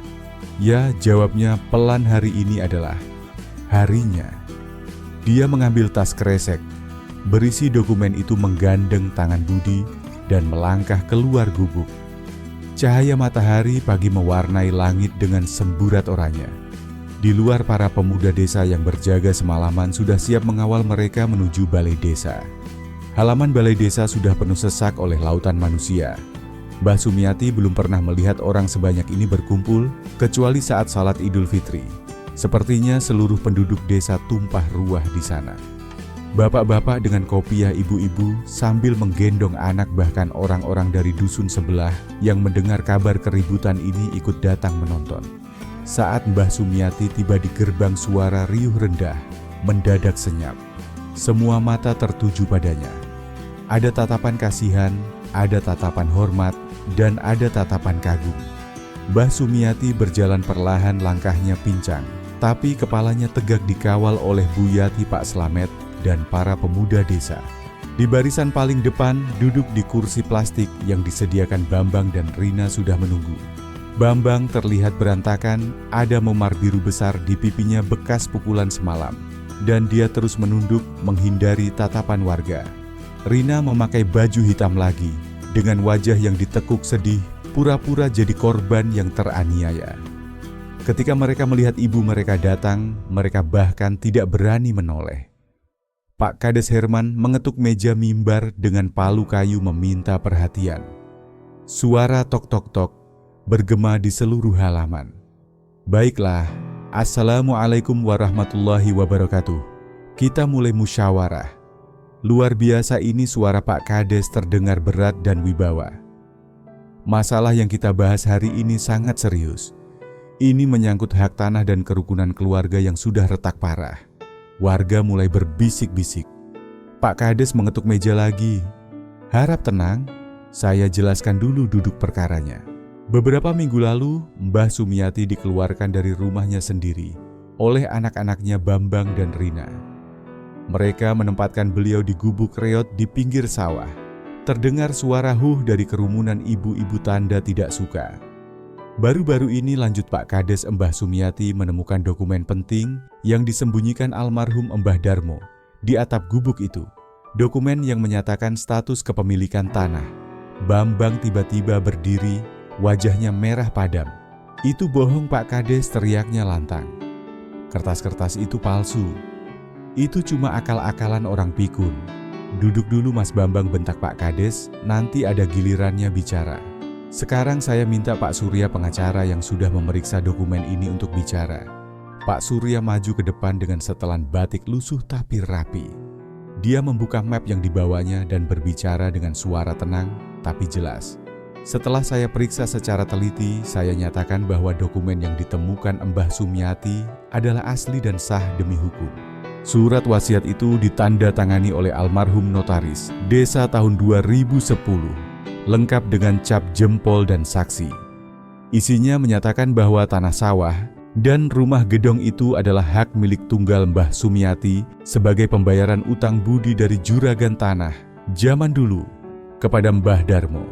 Ya, jawabnya pelan, hari ini adalah harinya. Dia mengambil tas kresek, berisi dokumen itu, menggandeng tangan Budi dan melangkah keluar gubuk. Cahaya matahari pagi mewarnai langit dengan semburat oranye. Di luar, para pemuda desa yang berjaga semalaman sudah siap mengawal mereka menuju balai desa. Halaman balai desa sudah penuh sesak oleh lautan manusia. Mbah Sumiati belum pernah melihat orang sebanyak ini berkumpul kecuali saat salat Idul Fitri. Sepertinya seluruh penduduk desa tumpah ruah di sana. Bapak-bapak dengan kopiah, ibu-ibu sambil menggendong anak, bahkan orang-orang dari dusun sebelah yang mendengar kabar keributan ini ikut datang menonton. Saat Mbah Sumiati tiba di gerbang, suara riuh rendah mendadak senyap. Semua mata tertuju padanya. Ada tatapan kasihan, ada tatapan hormat, dan ada tatapan kagum. Mbah Sumiati berjalan perlahan, langkahnya pincang, tapi kepalanya tegak dikawal oleh Bu Yati, Pak Slamet, dan para pemuda desa. Di barisan paling depan, duduk di kursi plastik yang disediakan Bambang dan Rina sudah menunggu. Bambang terlihat berantakan, ada memar biru besar di pipinya bekas pukulan semalam, dan dia terus menunduk menghindari tatapan warga. Rina memakai baju hitam lagi, dengan wajah yang ditekuk sedih, pura-pura jadi korban yang teraniaya. Ketika mereka melihat ibu mereka datang, mereka bahkan tidak berani menoleh. Pak Kades Herman mengetuk meja mimbar dengan palu kayu meminta perhatian. Suara tok-tok-tok bergema di seluruh halaman. "Baiklah, Assalamualaikum warahmatullahi wabarakatuh. Kita mulai musyawarah." Luar biasa ini suara Pak Kades terdengar berat dan wibawa. "Masalah yang kita bahas hari ini sangat serius. Ini menyangkut hak tanah dan kerukunan keluarga yang sudah retak parah." Warga mulai berbisik-bisik. Pak Kades mengetuk meja lagi. "Harap tenang, saya jelaskan dulu duduk perkaranya." Beberapa minggu lalu, Mbah Sumiati dikeluarkan dari rumahnya sendiri oleh anak-anaknya Bambang dan Rina. Mereka menempatkan beliau di gubuk reot di pinggir sawah. Terdengar suara dari kerumunan ibu-ibu tanda tidak suka. Baru-baru ini, lanjut Pak Kades, Mbah Sumiati menemukan dokumen penting yang disembunyikan almarhum Mbah Darmo di atap gubuk itu. Dokumen yang menyatakan status kepemilikan tanah. Bambang tiba-tiba berdiri, wajahnya merah padam. "Itu bohong Pak Kades," teriaknya lantang. "Kertas-kertas itu palsu. Itu cuma akal-akalan orang pikun." "Duduk dulu Mas Bambang," bentak Pak Kades, "nanti ada gilirannya bicara. Sekarang saya minta Pak Surya, pengacara yang sudah memeriksa dokumen ini, untuk bicara." Pak Surya maju ke depan dengan setelan batik lusuh tapi rapi. Dia membuka map yang dibawanya dan berbicara dengan suara tenang tapi jelas. "Setelah saya periksa secara teliti, saya nyatakan bahwa dokumen yang ditemukan Mbah Sumiati adalah asli dan sah demi hukum. Surat wasiat itu ditandatangani oleh almarhum notaris desa tahun 2010, lengkap dengan cap jempol dan saksi. Isinya menyatakan bahwa tanah sawah dan rumah gedong itu adalah hak milik tunggal Mbah Sumiati sebagai pembayaran utang budi dari juragan tanah zaman dulu kepada Mbah Darmo.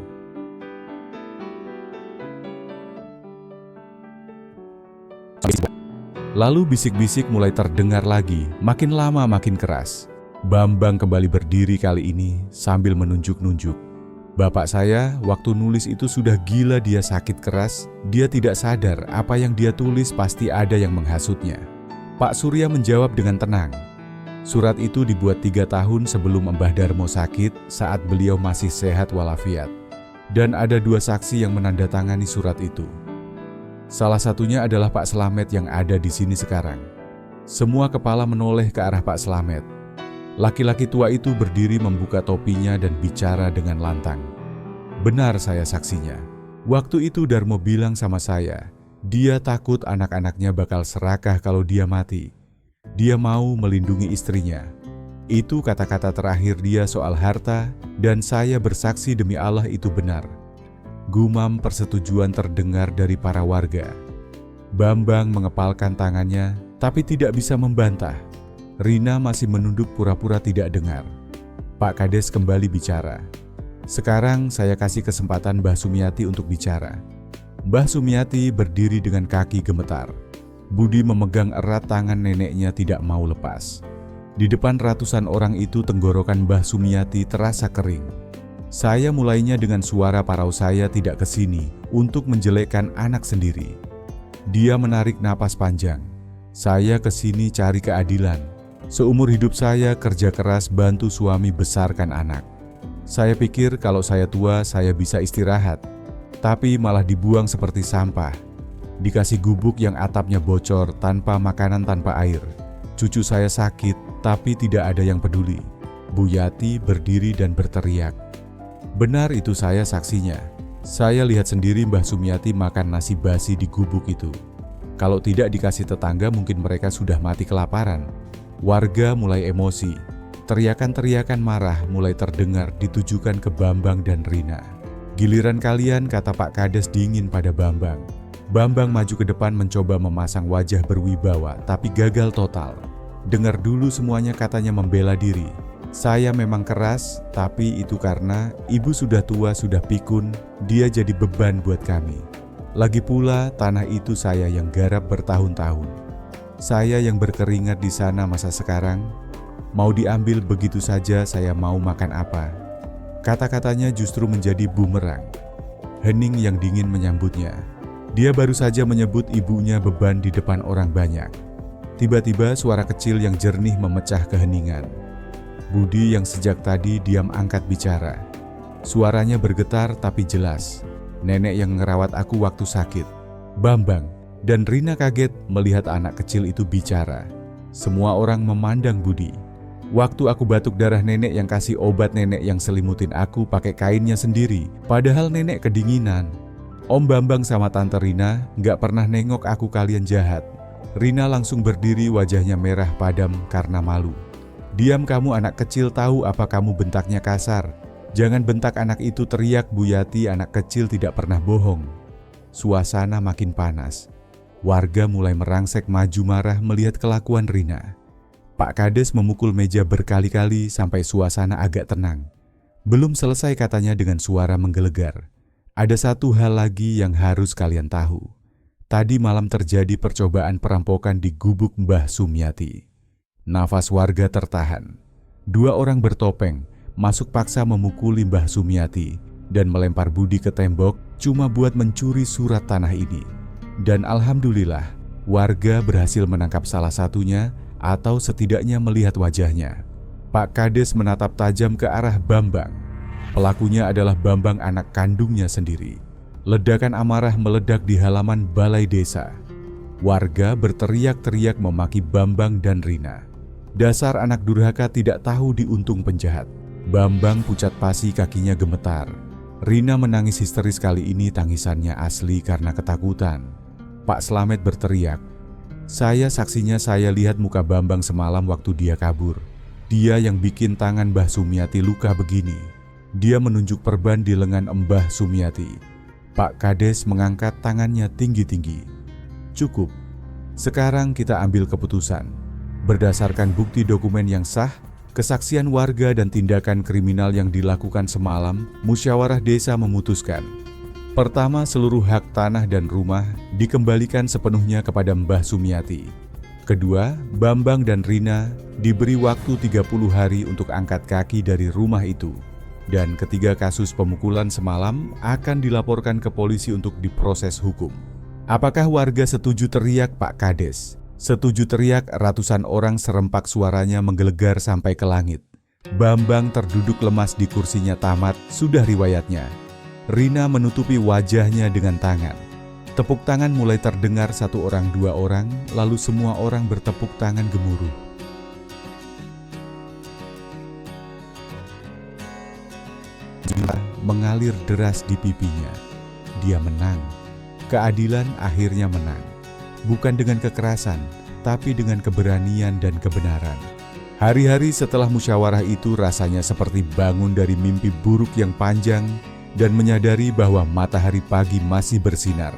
Lalu bisik-bisik mulai terdengar lagi, makin lama makin keras. Bambang kembali berdiri kali ini sambil menunjuk-nunjuk. Bapak saya waktu nulis itu sudah gila, dia sakit keras, dia tidak sadar apa yang dia tulis pasti ada yang menghasutnya. Pak Surya menjawab dengan tenang. Surat itu dibuat 3 tahun sebelum Mbah Darmo sakit saat beliau masih sehat walafiat. Dan ada 2 saksi yang menandatangani surat itu. Salah satunya adalah Pak Slamet yang ada di sini sekarang. Semua kepala menoleh ke arah Pak Slamet. Laki-laki tua itu berdiri membuka topinya dan bicara dengan lantang. Benar, saya saksinya. Waktu itu Darmo bilang sama saya, dia takut anak-anaknya bakal serakah kalau dia mati. Dia mau melindungi istrinya. Itu kata-kata terakhir dia soal harta, dan saya bersaksi demi Allah itu benar. Gumam persetujuan terdengar dari para warga. Bambang mengepalkan tangannya, tapi tidak bisa membantah. Rina masih menunduk pura-pura tidak dengar. Pak Kades kembali bicara. Sekarang saya kasih kesempatan Mbah Sumiati untuk bicara. Mbah Sumiati berdiri dengan kaki gemetar. Budi memegang erat tangan neneknya tidak mau lepas. Di depan ratusan orang itu tenggorokan Mbah Sumiati terasa kering. Saya mulainya dengan suara parau saya tidak ke sini untuk menjelekkan anak sendiri. Dia menarik napas panjang. Saya ke sini cari keadilan. Seumur hidup saya kerja keras bantu suami besarkan anak. Saya pikir kalau saya tua saya bisa istirahat. Tapi malah dibuang seperti sampah. Dikasih gubuk yang atapnya bocor tanpa makanan tanpa air. Cucu saya sakit tapi tidak ada yang peduli. Bu Yati berdiri dan berteriak. Benar, itu saya saksinya. Saya lihat sendiri Mbah Sumiati makan nasi basi di gubuk itu. Kalau tidak dikasih tetangga mungkin mereka sudah mati kelaparan. Warga mulai emosi. Teriakan-teriakan marah mulai terdengar ditujukan ke Bambang dan Rina. Giliran kalian, kata Pak Kades dingin pada Bambang. Bambang maju ke depan mencoba memasang wajah berwibawa tapi gagal total. Dengar dulu semuanya, katanya membela diri. Saya memang keras, tapi itu karena ibu sudah tua, sudah pikun, dia jadi beban buat kami. Lagi pula, tanah itu saya yang garap bertahun-tahun. Saya yang berkeringat di sana masa sekarang, mau diambil begitu saja, saya mau makan apa? Kata-katanya justru menjadi bumerang. Hening yang dingin menyambutnya. Dia baru saja menyebut ibunya beban di depan orang banyak. Tiba-tiba suara kecil yang jernih memecah keheningan. Budi yang sejak tadi diam angkat bicara. Suaranya bergetar tapi jelas. Nenek yang ngerawat aku waktu sakit. Bambang dan Rina kaget melihat anak kecil itu bicara. Semua orang memandang Budi. Waktu aku batuk darah, nenek yang kasih obat, nenek yang selimutin aku pakai kainnya sendiri. Padahal nenek kedinginan. Om Bambang sama Tante Rina nggak pernah nengok aku kalian jahat. Rina langsung berdiri, wajahnya merah padam karena malu. Diam kamu anak kecil, tahu apa kamu bentaknya kasar. Jangan bentak anak itu, teriak Bu Yati. Anak kecil tidak pernah bohong. Suasana makin panas. Warga mulai merangsek maju marah melihat kelakuan Rina. Pak Kades memukul meja berkali-kali sampai suasana agak tenang. Belum selesai, katanya dengan suara menggelegar. Ada satu hal lagi yang harus kalian tahu. Tadi malam terjadi percobaan perampokan di gubuk Mbah Sumiati. Nafas warga tertahan. 2 orang bertopeng masuk paksa memukuli Mbah Sumiati dan melempar Budi ke tembok cuma buat mencuri surat tanah ini. Dan alhamdulillah, warga berhasil menangkap salah satunya atau setidaknya melihat wajahnya. Pak Kades menatap tajam ke arah Bambang. Pelakunya adalah Bambang, anak kandungnya sendiri. Ledakan amarah meledak di halaman balai desa. Warga berteriak-teriak memaki Bambang dan Rina. Dasar anak durhaka, tidak tahu diuntung penjahat. Bambang pucat pasi, kakinya gemetar. Rina menangis histeris, kali ini tangisannya asli karena ketakutan. Pak Slamet berteriak, Saya saksinya, saya lihat muka Bambang semalam waktu dia kabur. Dia yang bikin tangan Mbah Sumiati luka begini. Dia menunjuk perban di lengan Mbah Sumiati. Pak Kades mengangkat tangannya tinggi-tinggi. Cukup. Sekarang kita ambil keputusan. Berdasarkan bukti dokumen yang sah, kesaksian warga dan tindakan kriminal yang dilakukan semalam, musyawarah desa memutuskan. Pertama, seluruh hak tanah dan rumah dikembalikan sepenuhnya kepada Mbah Sumiati. Kedua, Bambang dan Rina diberi waktu 30 hari untuk angkat kaki dari rumah itu. Dan ketiga, kasus pemukulan semalam akan dilaporkan ke polisi untuk diproses hukum. Apakah warga setuju, teriak Pak Kades. Setuju, teriak ratusan orang, serempak suaranya menggelegar sampai ke langit. Bambang terduduk lemas di kursinya. Tamat sudah riwayatnya. Rina menutupi wajahnya dengan tangan. Tepuk tangan mulai terdengar, 1 orang, 2 orang, lalu semua orang bertepuk tangan gemuruh. Mengalir deras di pipinya. Dia menang. Keadilan akhirnya menang. Bukan dengan kekerasan, tapi dengan keberanian dan kebenaran. Hari-hari setelah musyawarah itu rasanya seperti bangun dari mimpi buruk yang panjang dan menyadari bahwa matahari pagi masih bersinar.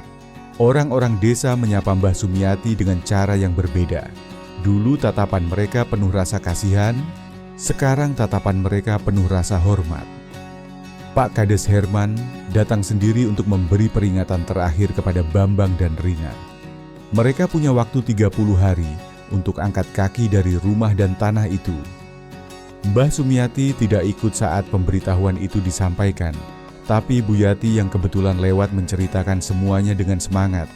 Orang-orang desa menyapa Mbah Sumiati dengan cara yang berbeda. Dulu tatapan mereka penuh rasa kasihan, sekarang tatapan mereka penuh rasa hormat. Pak Kades Herman datang sendiri untuk memberi peringatan terakhir kepada Bambang dan Rina. Mereka punya waktu 30 hari untuk angkat kaki dari rumah dan tanah itu. Mbah Sumiati tidak ikut saat pemberitahuan itu disampaikan, tapi Bu Yati yang kebetulan lewat menceritakan semuanya dengan semangat.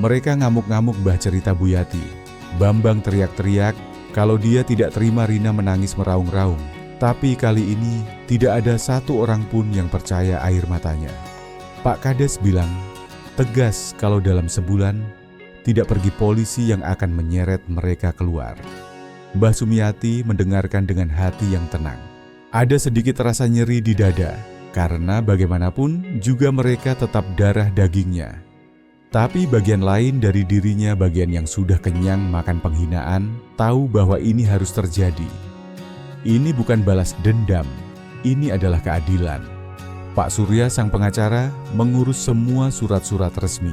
Mereka ngamuk-ngamuk bah cerita Bu Yati. Bambang teriak-teriak kalau dia tidak terima. Rina menangis meraung-raung. Tapi kali ini tidak ada 1 orang pun yang percaya air matanya. Pak Kades bilang tegas kalau dalam sebulan tidak pergi polisi yang akan menyeret mereka keluar. Mbah Sumiati mendengarkan dengan hati yang tenang. Ada sedikit rasa nyeri di dada. Karena bagaimanapun juga mereka tetap darah dagingnya. Tapi bagian lain dari dirinya, bagian yang sudah kenyang makan penghinaan, tahu bahwa ini harus terjadi. Ini bukan balas dendam, ini adalah keadilan. Pak Surya sang pengacara mengurus semua surat-surat resmi.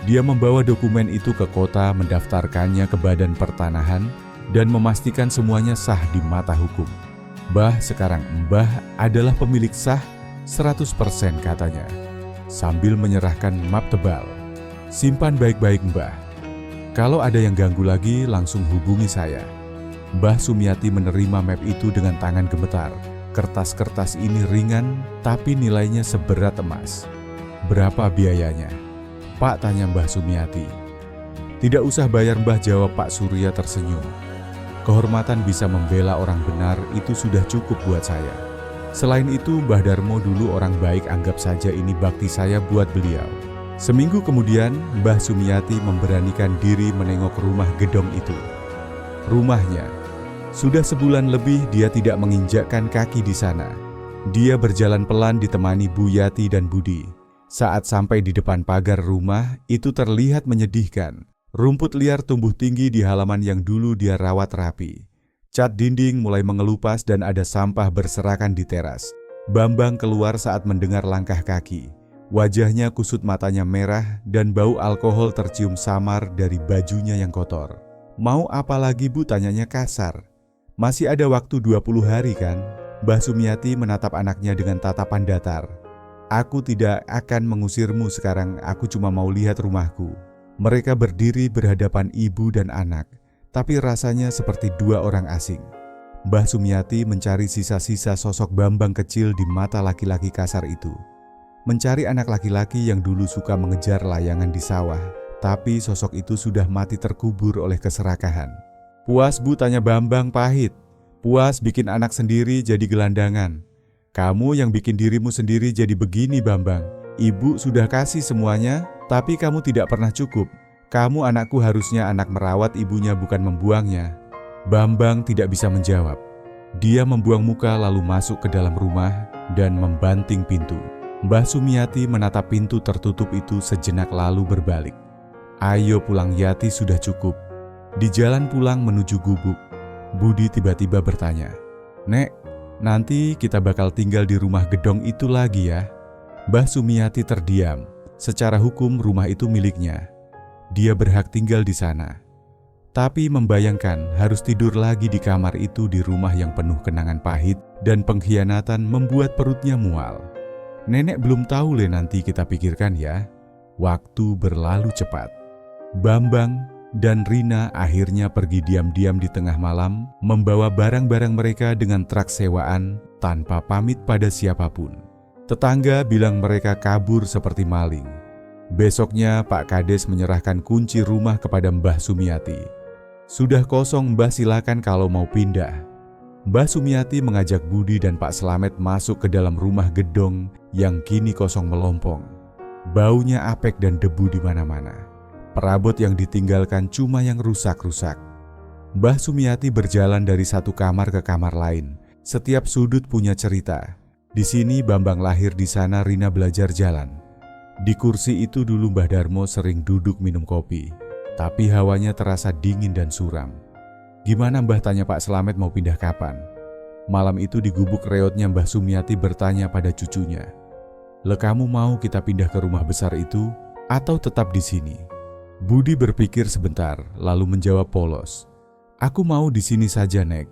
Dia membawa dokumen itu ke kota, mendaftarkannya ke Badan Pertanahan, dan memastikan semuanya sah di mata hukum. Bah, sekarang Mbah adalah pemilik sah 100% katanya, sambil menyerahkan map tebal. Simpan baik-baik Mbah. Kalau ada yang ganggu lagi langsung hubungi saya. Mbah Sumiati menerima map itu dengan tangan gemetar. Kertas-kertas ini ringan tapi nilainya seberat emas. Berapa biayanya? Pak, tanya Mbah Sumiati. Tidak usah bayar Mbah, jawab Pak Surya tersenyum. Kehormatan bisa membela orang benar itu sudah cukup buat saya. Selain itu, Mbah Darmo dulu orang baik, anggap saja ini bakti saya buat beliau. Seminggu kemudian, Mbah Sumiati memberanikan diri menengok rumah gedong itu. Rumahnya. Sudah sebulan lebih dia tidak menginjakkan kaki di sana. Dia berjalan pelan ditemani Bu Yati dan Budi. Saat sampai di depan pagar rumah, itu terlihat menyedihkan. Rumput liar tumbuh tinggi di halaman yang dulu dia rawat rapi. Cat dinding mulai mengelupas dan ada sampah berserakan di teras. Bambang keluar saat mendengar langkah kaki. Wajahnya kusut, matanya merah, dan bau alkohol tercium samar dari bajunya yang kotor. Mau apa lagi Bu, tanyanya kasar. Masih ada waktu 20 hari kan? Mbah Sumiati menatap anaknya dengan tatapan datar. Aku tidak akan mengusirmu sekarang, aku cuma mau lihat rumahku. Mereka berdiri berhadapan ibu dan anak. Tapi rasanya seperti 2 orang asing. Mbah Sumiati mencari sisa-sisa sosok Bambang kecil di mata laki-laki kasar itu. Mencari anak laki-laki yang dulu suka mengejar layangan di sawah, tapi sosok itu sudah mati terkubur oleh keserakahan. Puas Bu, tanya Bambang pahit. Puas bikin anak sendiri jadi gelandangan. Kamu yang bikin dirimu sendiri jadi begini Bambang. Ibu sudah kasih semuanya, tapi kamu tidak pernah cukup. Kamu anakku, harusnya anak merawat ibunya bukan membuangnya. Bambang tidak bisa menjawab. Dia membuang muka lalu masuk ke dalam rumah dan membanting pintu. Mbah Sumiati menatap pintu tertutup itu sejenak lalu berbalik. Ayo pulang Yati, sudah cukup. Di jalan pulang menuju gubuk, Budi tiba-tiba bertanya, "Nek, nanti kita bakal tinggal di rumah gedong itu lagi ya?" Mbah Sumiati terdiam. Secara hukum rumah itu miliknya. Dia berhak tinggal di sana. Tapi membayangkan harus tidur lagi di kamar itu di rumah yang penuh kenangan pahit dan pengkhianatan membuat perutnya mual. "Nenek belum tahu le, nanti kita pikirkan ya." Waktu berlalu cepat. Bambang dan Rina akhirnya pergi diam-diam di tengah malam membawa barang-barang mereka dengan truk sewaan tanpa pamit pada siapapun. Tetangga bilang mereka kabur seperti maling. Besoknya Pak Kades menyerahkan kunci rumah kepada Mbah Sumiati. "Sudah kosong Mbah, silakan kalau mau pindah." Mbah Sumiati mengajak Budi dan Pak Slamet masuk ke dalam rumah gedong yang kini kosong melompong. Baunya apek dan debu di mana-mana. Perabot yang ditinggalkan cuma yang rusak-rusak. Mbah Sumiati berjalan dari satu kamar ke kamar lain. Setiap sudut punya cerita. Di sini Bambang lahir, di sana Rina belajar jalan. Di kursi itu dulu Mbah Darmo sering duduk minum kopi. Tapi hawanya terasa dingin dan suram. "Gimana Mbah?" tanya Pak Slamet, "mau pindah kapan?" Malam itu di gubuk reotnya Mbah Sumiati bertanya pada cucunya, "Le, kamu mau kita pindah ke rumah besar itu atau tetap di sini?" Budi berpikir sebentar, lalu menjawab polos, "Aku mau di sini saja, Nek."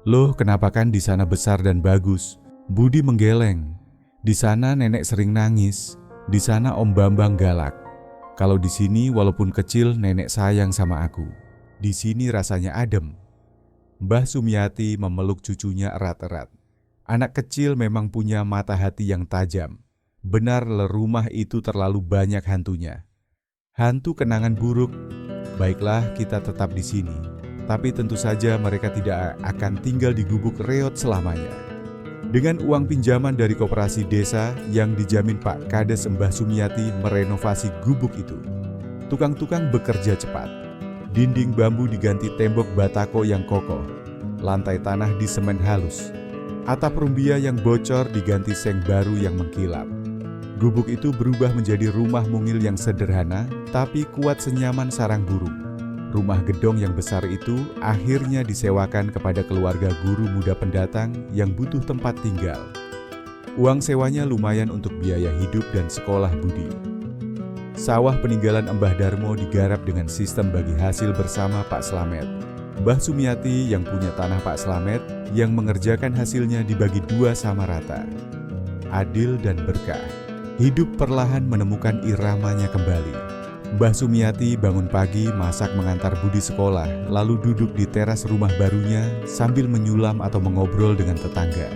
"Loh, kenapa, kan di sana besar dan bagus?" Budi menggeleng. "Di sana nenek sering nangis, di sana Om Bambang galak. Kalau di sini walaupun kecil nenek sayang sama aku. Di sini rasanya adem." Mbah Sumiati memeluk cucunya erat-erat. Anak kecil memang punya mata hati yang tajam. Benar, le, rumah itu terlalu banyak hantunya. Hantu kenangan buruk. Baiklah, kita tetap di sini. Tapi tentu saja mereka tidak akan tinggal di gubuk reot selamanya. Dengan uang pinjaman dari koperasi desa yang dijamin Pak Kades, Mbah Sumiati merenovasi gubuk itu. Tukang-tukang bekerja cepat. Dinding bambu diganti tembok batako yang kokoh. Lantai tanah disemen halus. Atap rumbia yang bocor diganti seng baru yang mengkilap. Gubuk itu berubah menjadi rumah mungil yang sederhana, tapi kuat senyaman sarang burung. Rumah gedong yang besar itu akhirnya disewakan kepada keluarga guru muda pendatang yang butuh tempat tinggal. Uang sewanya lumayan untuk biaya hidup dan sekolah Budi. Sawah peninggalan Mbah Darmo digarap dengan sistem bagi hasil bersama Pak Slamet. Mbah Sumiati yang punya tanah Pak Slamet yang mengerjakan hasilnya dibagi dua sama rata. Adil dan berkah. Hidup perlahan menemukan iramanya kembali. Mbah Sumiati bangun pagi, masak mengantar Budi sekolah, lalu duduk di teras rumah barunya sambil menyulam atau mengobrol dengan tetangga.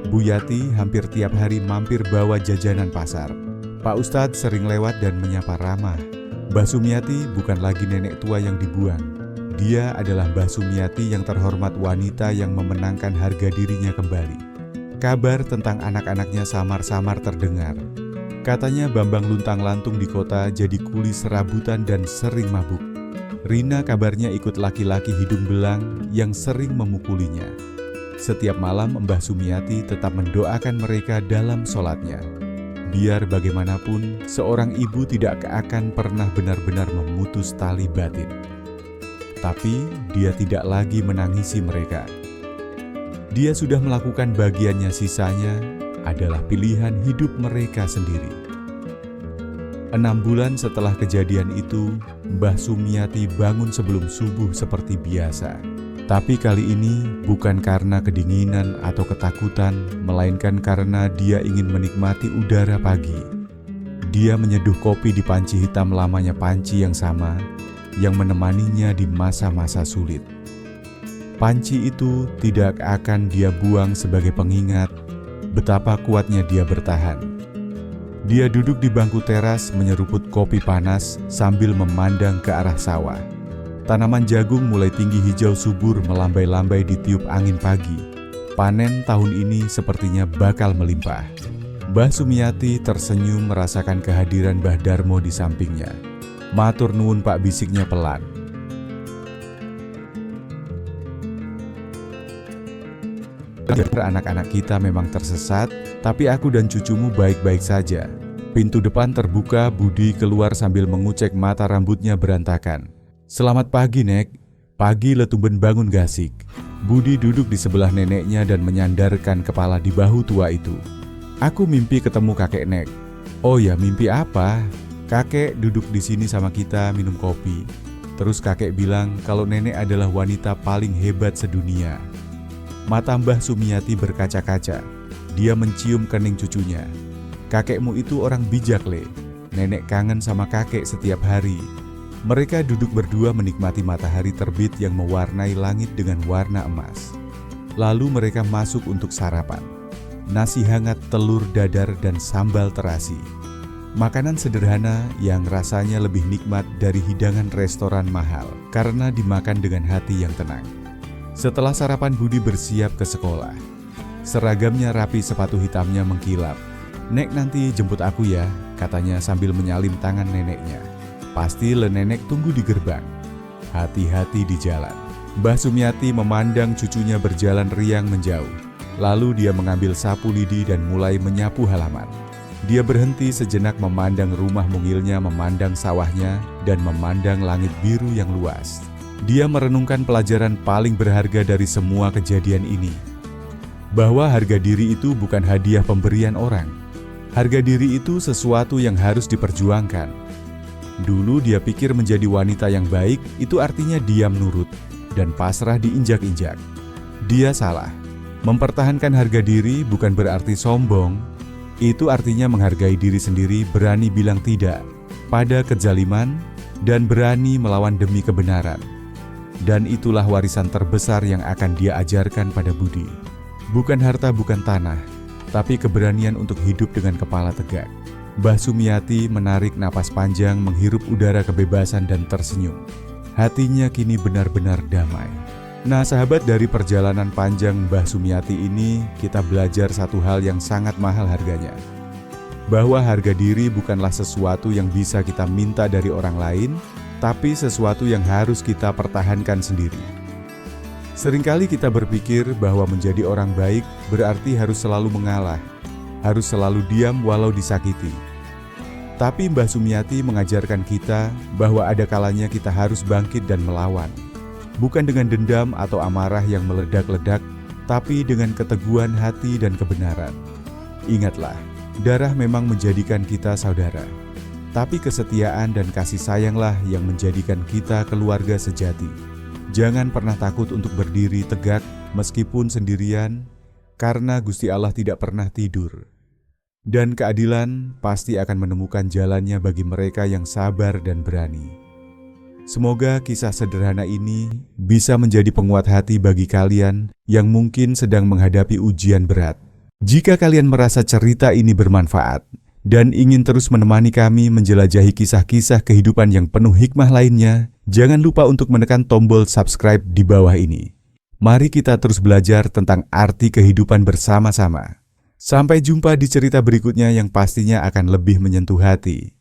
Bu Yati hampir tiap hari mampir bawa jajanan pasar. Pak Ustadz sering lewat dan menyapa ramah. Mbah Sumiati bukan lagi nenek tua yang dibuang. Dia adalah Mbah Sumiati yang terhormat, wanita yang memenangkan harga dirinya kembali. Kabar tentang anak-anaknya samar-samar terdengar. Katanya Bambang luntang-lantung di kota, jadi kuli serabutan dan sering mabuk. Rina kabarnya ikut laki-laki hidung belang yang sering memukulinya. Setiap malam Mbah Sumiati tetap mendoakan mereka dalam sholatnya. Biar bagaimanapun, seorang ibu tidak akan pernah benar-benar memutus tali batin. Tapi dia tidak lagi menangisi mereka. Dia sudah melakukan bagiannya, sisanya adalah pilihan hidup mereka sendiri. 6 bulan setelah kejadian itu, Mbah Sumiati bangun sebelum subuh seperti biasa. Tapi kali ini bukan karena kedinginan atau ketakutan, melainkan karena dia ingin menikmati udara pagi. Dia menyeduh kopi di panci hitam lamanya, panci yang sama yang menemaninya di masa-masa sulit. Panci itu tidak akan dia buang sebagai pengingat betapa kuatnya dia bertahan. Dia duduk di bangku teras menyeruput kopi panas sambil memandang ke arah sawah. Tanaman jagung mulai tinggi hijau subur melambai-lambai ditiup angin pagi. Panen tahun ini sepertinya bakal melimpah. Mbah Sumiati tersenyum merasakan kehadiran Mbah Darmo di sampingnya. "Matur nuwun Pak," bisiknya pelan. "Anak-anak kita memang tersesat, tapi aku dan cucumu baik-baik saja." Pintu depan terbuka, Budi keluar sambil mengucek, mata rambutnya berantakan. "Selamat pagi, Nek." Pagi Letumben bangun gasik. Budi duduk di sebelah neneknya dan menyandarkan kepala di bahu tua itu. Aku mimpi ketemu kakek Nek. Oh ya, mimpi apa? Kakek duduk di sini sama kita minum kopi. Terus kakek bilang kalau nenek adalah wanita paling hebat sedunia. Mata Mbah Sumiati berkaca-kaca. Dia mencium kening cucunya. Kakekmu itu orang bijak, Le. Nenek kangen sama kakek setiap hari. Mereka duduk berdua menikmati matahari terbit yang mewarnai langit dengan warna emas. Lalu mereka masuk untuk sarapan. Nasi hangat, telur dadar, dan sambal terasi. Makanan sederhana yang rasanya lebih nikmat dari hidangan restoran mahal karena dimakan dengan hati yang tenang. Setelah sarapan, Budi bersiap ke sekolah. Seragamnya rapi, sepatu hitamnya mengkilap. "Nek, nanti jemput aku ya," katanya sambil menyalin tangan neneknya. "Pasti Le nenek tunggu di gerbang." Hati-hati di jalan. Mbah Sumiati memandang cucunya berjalan riang menjauh. Lalu dia mengambil sapu lidi dan mulai menyapu halaman. Dia berhenti sejenak memandang rumah mungilnya, memandang sawahnya, dan memandang langit biru yang luas. Dia merenungkan pelajaran paling berharga dari semua kejadian ini. Bahwa harga diri itu bukan hadiah pemberian orang. Harga diri itu sesuatu yang harus diperjuangkan. Dulu dia pikir menjadi wanita yang baik itu artinya diam nurut dan pasrah diinjak-injak. Dia salah. Mempertahankan harga diri bukan berarti sombong. Itu artinya menghargai diri sendiri, berani bilang tidak pada kezaliman, dan berani melawan demi kebenaran. Dan itulah warisan terbesar yang akan dia ajarkan pada Budi. Bukan harta, bukan tanah, tapi keberanian untuk hidup dengan kepala tegak. Mbah Sumiati menarik napas panjang, menghirup udara kebebasan dan tersenyum. Hatinya kini benar-benar damai. Nah sahabat, dari perjalanan panjang Mbah Sumiati ini kita belajar satu hal yang sangat mahal harganya. Bahwa harga diri bukanlah sesuatu yang bisa kita minta dari orang lain, tapi sesuatu yang harus kita pertahankan sendiri. Seringkali kita berpikir bahwa menjadi orang baik berarti harus selalu mengalah, harus selalu diam walau disakiti. Tapi Mbah Sumiati mengajarkan kita bahwa ada kalanya kita harus bangkit dan melawan. Bukan dengan dendam atau amarah yang meledak-ledak, tapi dengan keteguhan hati dan kebenaran. Ingatlah, darah memang menjadikan kita saudara. Tapi kesetiaan dan kasih sayanglah yang menjadikan kita keluarga sejati. Jangan pernah takut untuk berdiri tegak meskipun sendirian, karena Gusti Allah tidak pernah tidur. Dan keadilan pasti akan menemukan jalannya bagi mereka yang sabar dan berani. Semoga kisah sederhana ini bisa menjadi penguat hati bagi kalian yang mungkin sedang menghadapi ujian berat. Jika kalian merasa cerita ini bermanfaat dan ingin terus menemani kami menjelajahi kisah-kisah kehidupan yang penuh hikmah lainnya, jangan lupa untuk menekan tombol subscribe di bawah ini. Mari kita terus belajar tentang arti kehidupan bersama-sama. Sampai jumpa di cerita berikutnya yang pastinya akan lebih menyentuh hati.